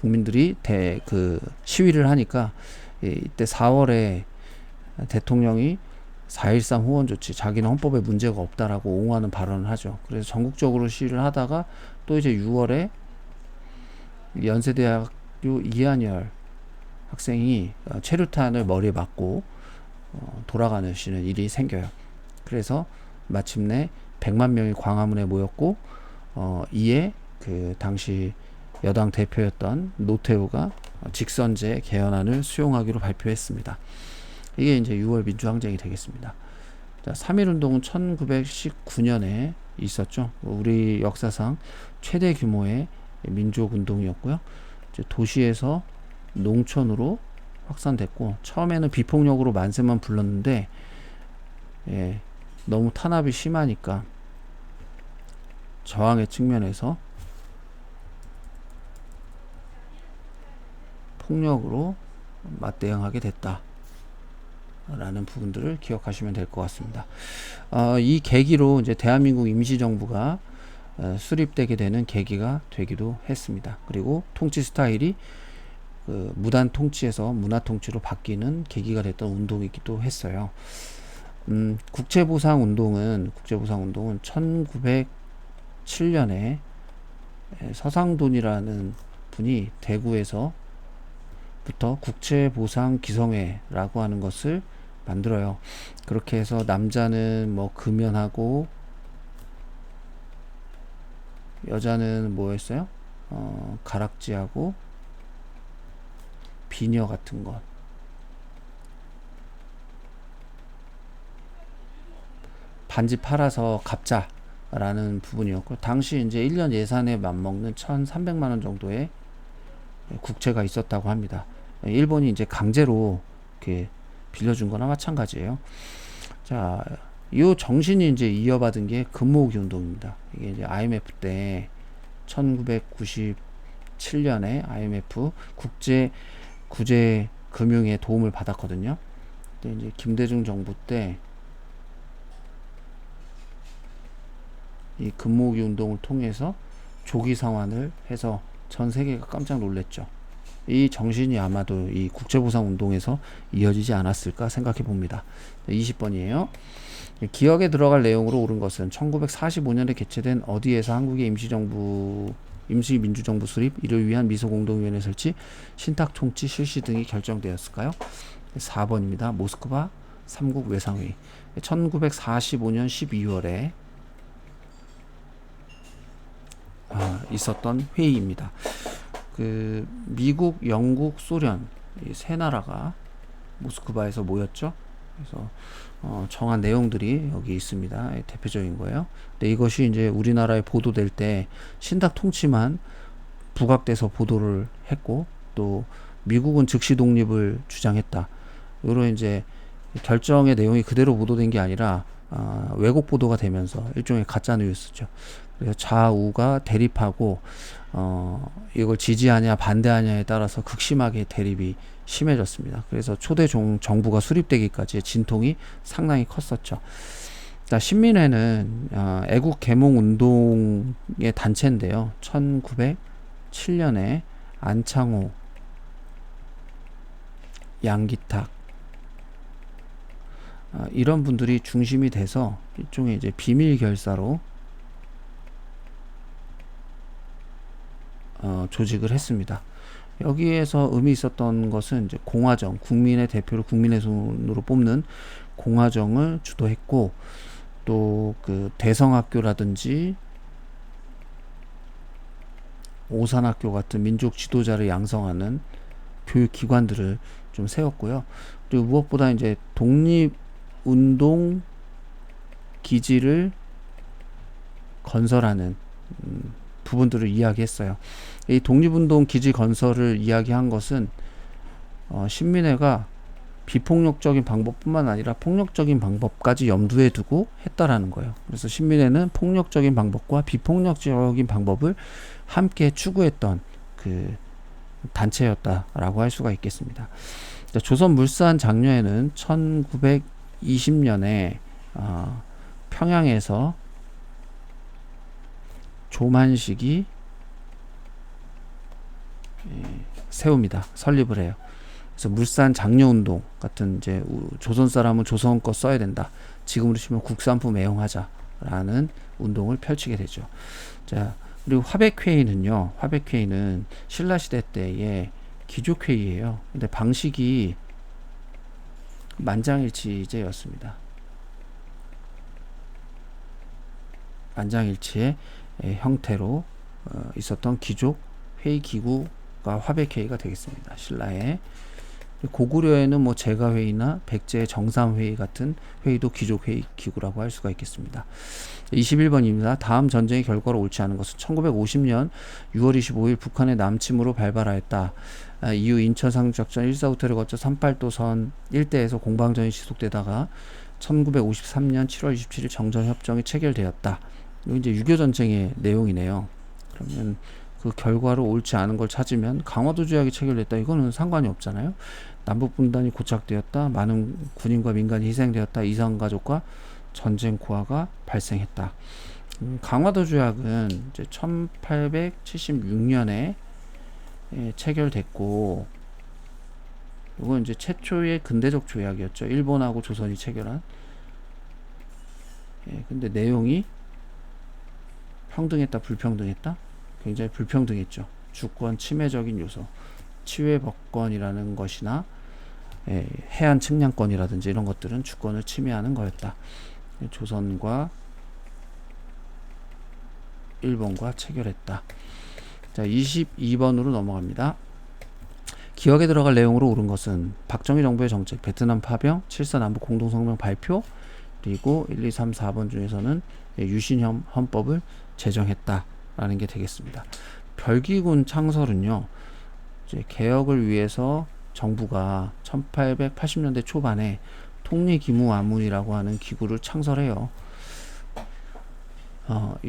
국민들이 시위를 하니까 이때 4월에 대통령이 4.13 호원 조치, 자기는 헌법에 문제가 없다라고 옹호하는 발언을 하죠. 그래서 전국적으로 시위를 하다가 또 이제 6월에 연세대학교 이한열 학생이 최루탄을 머리에 맞고 돌아가시는 일이 생겨요. 그래서 마침내 100만 명이 광화문에 모였고 이에 그 당시 여당 대표였던 노태우가 직선제 개헌안을 수용하기로 발표했습니다. 이게 이제 6월 민주항쟁이 되겠습니다. 자, 3.1운동은 1919년에 있었죠. 우리 역사상 최대 규모의 민족운동이었고요. 이제 도시에서 농촌으로 확산됐고, 처음에는 비폭력으로 만세만 불렀는데 너무 탄압이 심하니까 저항의 측면에서 폭력으로 맞대응하게 됐다 라는 부분들을 기억하시면 될 것 같습니다. 이 계기로 이제 대한민국 임시정부가 수립되게 되는 계기가 되기도 했습니다. 그리고 통치 스타일이 무단 통치에서 문화 통치로 바뀌는 계기가 됐던 운동이기도 했어요. 국채보상 운동은 1907년에 서상돈이라는 분이 대구에서부터 국채보상 기성회라고 하는 것을 만들어요. 그렇게 해서 남자는 뭐 금연하고 여자는 뭐였어요? 가락지하고 비녀 같은 것, 반지 팔아서 갚자라는 부분이었고, 당시 이제 1년 예산에 맞먹는 1,300만원 정도의 국채가 있었다고 합니다. 일본이 이제 강제로 이렇게 빌려준 거나 마찬가지예요. 자, 이 정신이 이제 이어받은 게 금모으기 운동입니다. 이게 이제 IMF 때 1997년에 IMF 구제 금융에 도움을 받았거든요. 근데 이제 김대중 정부 때 이 금모으기 운동을 통해서 조기 상환을 해서 전 세계가 깜짝 놀랐죠. 이 정신이 아마도 이 국제보상 운동에서 이어지지 않았을까 생각해 봅니다. 20번이에요. 기억에 들어갈 내용으로 옳은 것은 1945년에 개최된 어디에서 한국의 임시민주정부 수립, 이를 위한 미소공동위원회 설치, 신탁통치 실시 등이 결정되었을까요? 4번입니다. 모스크바 삼국 외상회의. 1945년 12월에 있었던 회의입니다. 미국, 영국, 소련 이 세 나라가 모스크바에서 모였죠. 그래서 정한 내용들이 여기 있습니다. 대표적인 거예요. 근데 이것이 이제 우리나라에 보도될 때 신탁 통치만 부각돼서 보도를 했고, 또 미국은 즉시 독립을 주장했다. 이런 이제 결정의 내용이 그대로 보도된 게 아니라 왜곡 보도가 되면서 일종의 가짜 뉴스죠. 그래서 좌우가 대립하고 이걸 지지하냐 반대하냐에 따라서 극심하게 대립이 심해졌습니다. 그래서 초대 정부가 수립되기까지의 진통이 상당히 컸었죠. 신민회는 애국 개몽 운동의 단체인데요. 1907년에 안창호, 양기탁, 이런 분들이 중심이 돼서 일종의 이제 비밀 결사로 조직을 했습니다. 여기에서 의미 있었던 것은 이제 공화정, 국민의 대표를 국민의 손으로 뽑는 공화정을 주도했고, 또 그 대성학교라든지 오산학교 같은 민족 지도자를 양성하는 교육기관들을 좀 세웠고요. 그리고 무엇보다 이제 독립운동 기지를 건설하는 부분들을 이야기했어요. 이 독립운동 기지 건설을 이야기한 것은 신민회가 비폭력적인 방법뿐만 아니라 폭력적인 방법까지 염두에 두고 했다라는 거예요. 그래서 신민회는 폭력적인 방법과 비폭력적인 방법을 함께 추구했던 그 단체였다라고 할 수가 있겠습니다. 조선물산 장려회는 1920년에 평양에서 조만식이 세웁니다. 설립을 해요. 그래서 물산 장려운동 같은, 이제 조선 사람은 조선 거 써야 된다, 지금으로 치면 국산품 애용하자라는 운동을 펼치게 되죠. 자, 그리고 화백회의는요, 화백회의는 신라시대 때의 귀족회의예요. 근데 방식이 만장일치제였습니다. 만장일치의 형태로 있었던 귀족 회의 기구가 화백회의가 되겠습니다. 신라의. 고구려에는 뭐 제가회의나 백제 정삼회의 같은 회의도 귀족회의 기구라고 할 수가 있겠습니다. 21번입니다. 다음 전쟁의 결과로 옳지 않은 것은 1950년 6월 25일 북한의 남침으로 발발하였다. 이후 인천 상륙작전 145태를 거쳐 38도선 일대에서 공방전이 지속되다가 1953년 7월 27일 정전협정이 체결되었다. 이거 이제 6.25 전쟁의 내용이네요. 그러면 그 결과로 옳지 않은 걸 찾으면 강화도 조약이 체결됐다, 이거는 상관이 없잖아요. 남북 분단이 고착되었다, 많은 군인과 민간이 희생되었다, 이산가족과 전쟁 고아가 발생했다. 강화도 조약은 이제 1876년에 체결됐고, 이건 이제 최초의 근대적 조약이었죠. 일본하고 조선이 체결한. 근데 내용이 평등했다, 불평등했다? 굉장히 불평등했죠. 주권 침해적인 요소, 치외법권이라는 것이나 해안 측량권이라든지 이런 것들은 주권을 침해하는 거였다. 조선과 일본과 체결했다. 자, 22번으로 넘어갑니다. 기억에 들어갈 내용으로 옳은 것은 박정희 정부의 정책, 베트남 파병, 7.4 남북 공동성명 발표, 그리고 1, 2, 3, 4번 중에서는 유신 헌법을 제정했다라는 게 되겠습니다. 별기군 창설은요, 이제 개혁을 위해서 정부가 1880년대 초반에 통리기무아문이라고 하는 기구를 창설해요.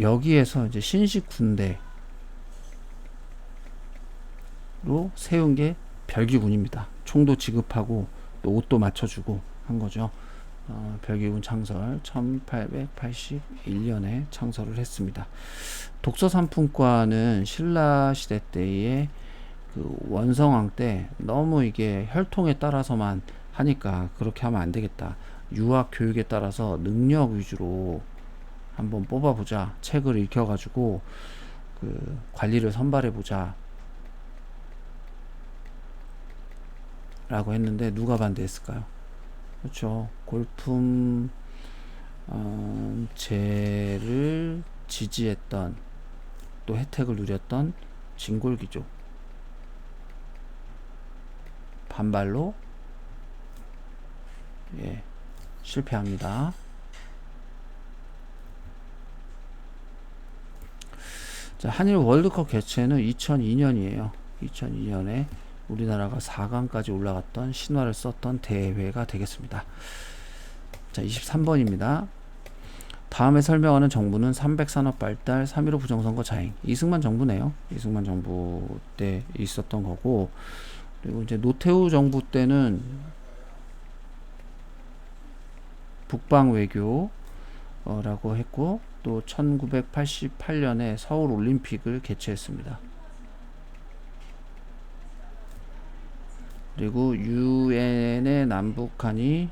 여기에서 이제 신식 군대로 세운 게 별기군입니다. 총도 지급하고 또 옷도 맞춰주고 한 거죠. 별기군 창설 1881년에 창설을 했습니다. 독서상품과는 신라시대 때의 그 원성왕 때 너무 이게 혈통에 따라서만 하니까 그렇게 하면 안 되겠다. 유학 교육에 따라서 능력 위주로 한번 뽑아보자. 책을 읽혀가지고 그 관리를 선발해보자 라고 했는데 누가 반대했을까요? 그렇죠. 골품 제를 지지했던, 또 혜택을 누렸던 진골귀족 반발로 실패합니다. 자, 한일 월드컵 개최는 2002년이에요. 2002년에 우리나라가 4강까지 올라갔던 신화를 썼던 대회가 되겠습니다. 자, 23번입니다. 다음에 설명하는 정부는 300산업 발달, 3.15 부정선거 자행. 이승만 정부네요. 이승만 정부 때 있었던 거고, 그리고 이제 노태우 정부 때는 북방 외교라고 했고, 또 1988년에 서울 올림픽을 개최했습니다. 그리고 유엔의 남북한이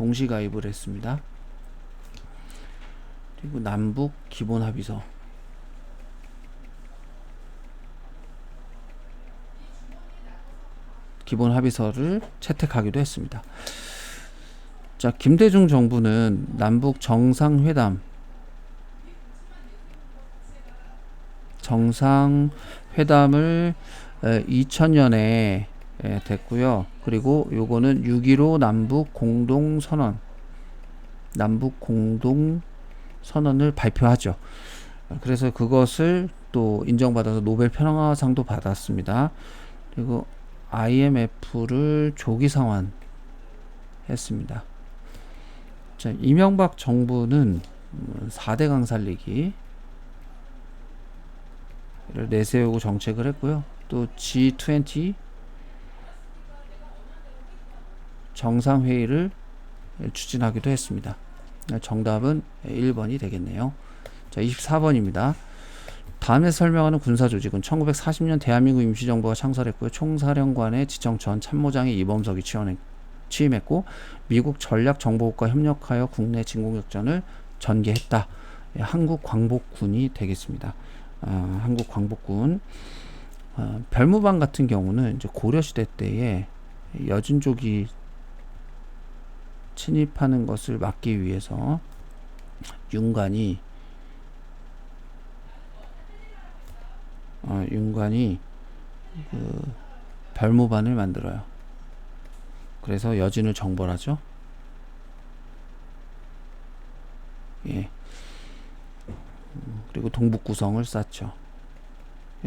동시 가입을 했습니다. 그리고 남북 기본 합의서, 기본 합의서를 채택하기도 했습니다. 자, 김대중 정부는 남북 정상회담을 2000년에 됐고요. 그리고 요거는 6.15 남북 공동선언, 남북 공동선언을 발표하죠. 그래서 그것을 또 인정받아서 노벨 평화상도 받았습니다. 그리고 IMF를 조기 상환했습니다. 자, 이명박 정부는 4대강 살리기를 내세우고 정책을 했고요. 또 G20 정상회의를 추진하기도 했습니다. 정답은 1번이 되겠네요. 자, 24번입니다. 다음에 설명하는 군사조직은 1940년 대한민국 임시정부가 창설했고요. 총사령관의 지청 전 참모장이 이범석이 취임했고 미국 전략정보국과 협력하여 국내 진공작전을 전개했다. 한국광복군이 되겠습니다. 한국광복군. 별무반 같은 경우는 이제 고려시대 때에 여진족이 침입하는 것을 막기 위해서 윤관이 그 별무반을 만들어요. 그래서 여진을 정벌하죠. 예. 그리고 동북구성을 쌓죠.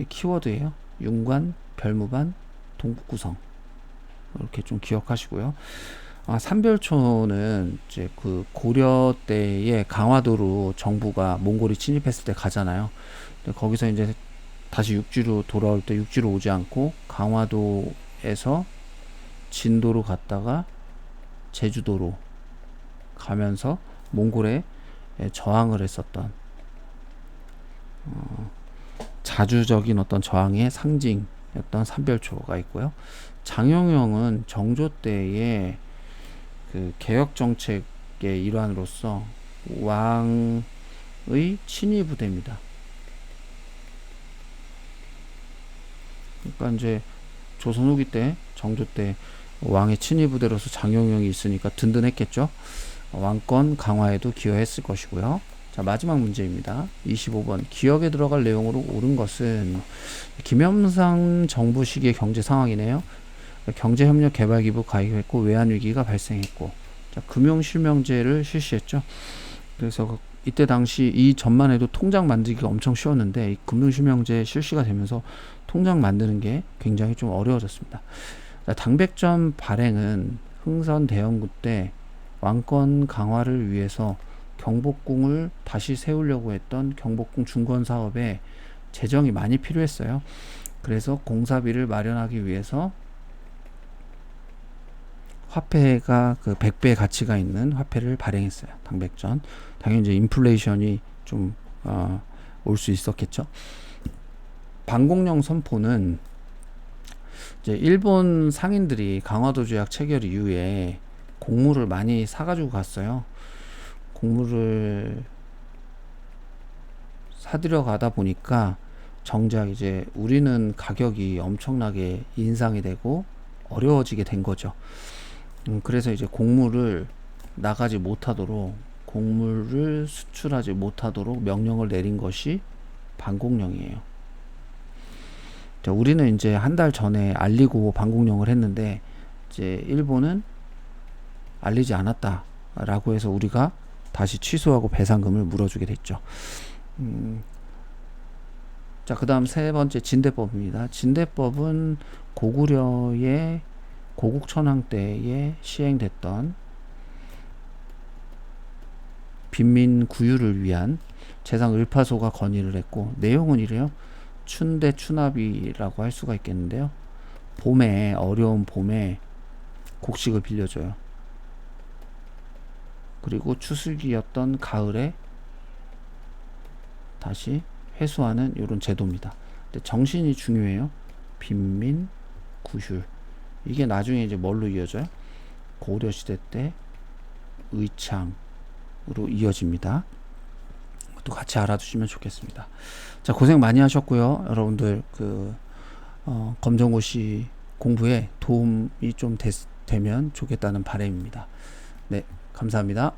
키워드예요. 윤관, 별무반, 동북구성. 이렇게 좀 기억하시고요. 삼별초는 이제 그 고려 때에 강화도로 정부가 몽골이 침입했을 때 가잖아요. 근데 거기서 이제 다시 육지로 돌아올 때 육지로 오지 않고 강화도에서 진도로 갔다가 제주도로 가면서 몽골에 저항을 했었던 자주적인 어떤 저항의 상징이었던 삼별초가 있고요. 장영영은 정조 때의 그 개혁 정책의 일환으로서 왕의 친위 부대입니다. 그러니까 이제 조선 후기 때, 정조 때 왕의 친위 부대로서 장영영이 있으니까 든든했겠죠. 왕권 강화에도 기여했을 것이고요. 자, 마지막 문제입니다. 25번. 기억에 들어갈 내용으로 옳은 것은 김영삼 정부 시기의 경제 상황이네요. 경제협력개발기부 가입했고 외환위기가 발생했고, 자, 금융실명제를 실시했죠. 그래서 이때 당시 이 전만 해도 통장 만들기가 엄청 쉬웠는데 이 금융실명제 실시가 되면서 통장 만드는 게 굉장히 좀 어려워졌습니다. 자, 당백전 발행은 흥선 대원군 때 왕권 강화를 위해서 경복궁을 다시 세우려고 했던 경복궁 중건 사업에 재정이 많이 필요했어요. 그래서 공사비를 마련하기 위해서 화폐가 그 100배의 가치가 있는 화폐를 발행했어요. 당백전. 당연히 이제 인플레이션이 좀 올 수 있었겠죠. 방공령 선포는 이제 일본 상인들이 강화도 조약 체결 이후에 곡물을 많이 사가지고 갔어요. 곡물을 사들여 가다 보니까 정작 이제 우리는 가격이 엄청나게 인상이 되고 어려워지게 된 거죠. 그래서 이제 곡물을 나가지 못하도록, 곡물을 수출하지 못하도록 명령을 내린 것이 방공령이에요. 자, 우리는 이제 한 달 전에 알리고 방공령을 했는데 이제 일본은 알리지 않았다라고 해서 우리가 다시 취소하고 배상금을 물어주게 됐죠. 자, 그 다음 세 번째 진대법입니다. 진대법은 고구려의 고국천황 때에 시행됐던 빈민 구유를 위한 재상 을파소가 건의를 했고, 내용은 이래요. 춘대 추납이라고 할 수가 있겠는데요. 봄에, 어려운 봄에 곡식을 빌려줘요. 그리고 추수기였던 가을에 다시 회수하는 이런 제도입니다. 근데 정신이 중요해요. 빈민 구휼. 이게 나중에 이제 뭘로 이어져요? 고려시대 때 의창으로 이어집니다. 또 같이 알아두시면 좋겠습니다. 자, 고생 많이 하셨고요. 여러분들 검정고시 공부에 도움이 좀 되면 좋겠다는 바람입니다. 네, 감사합니다.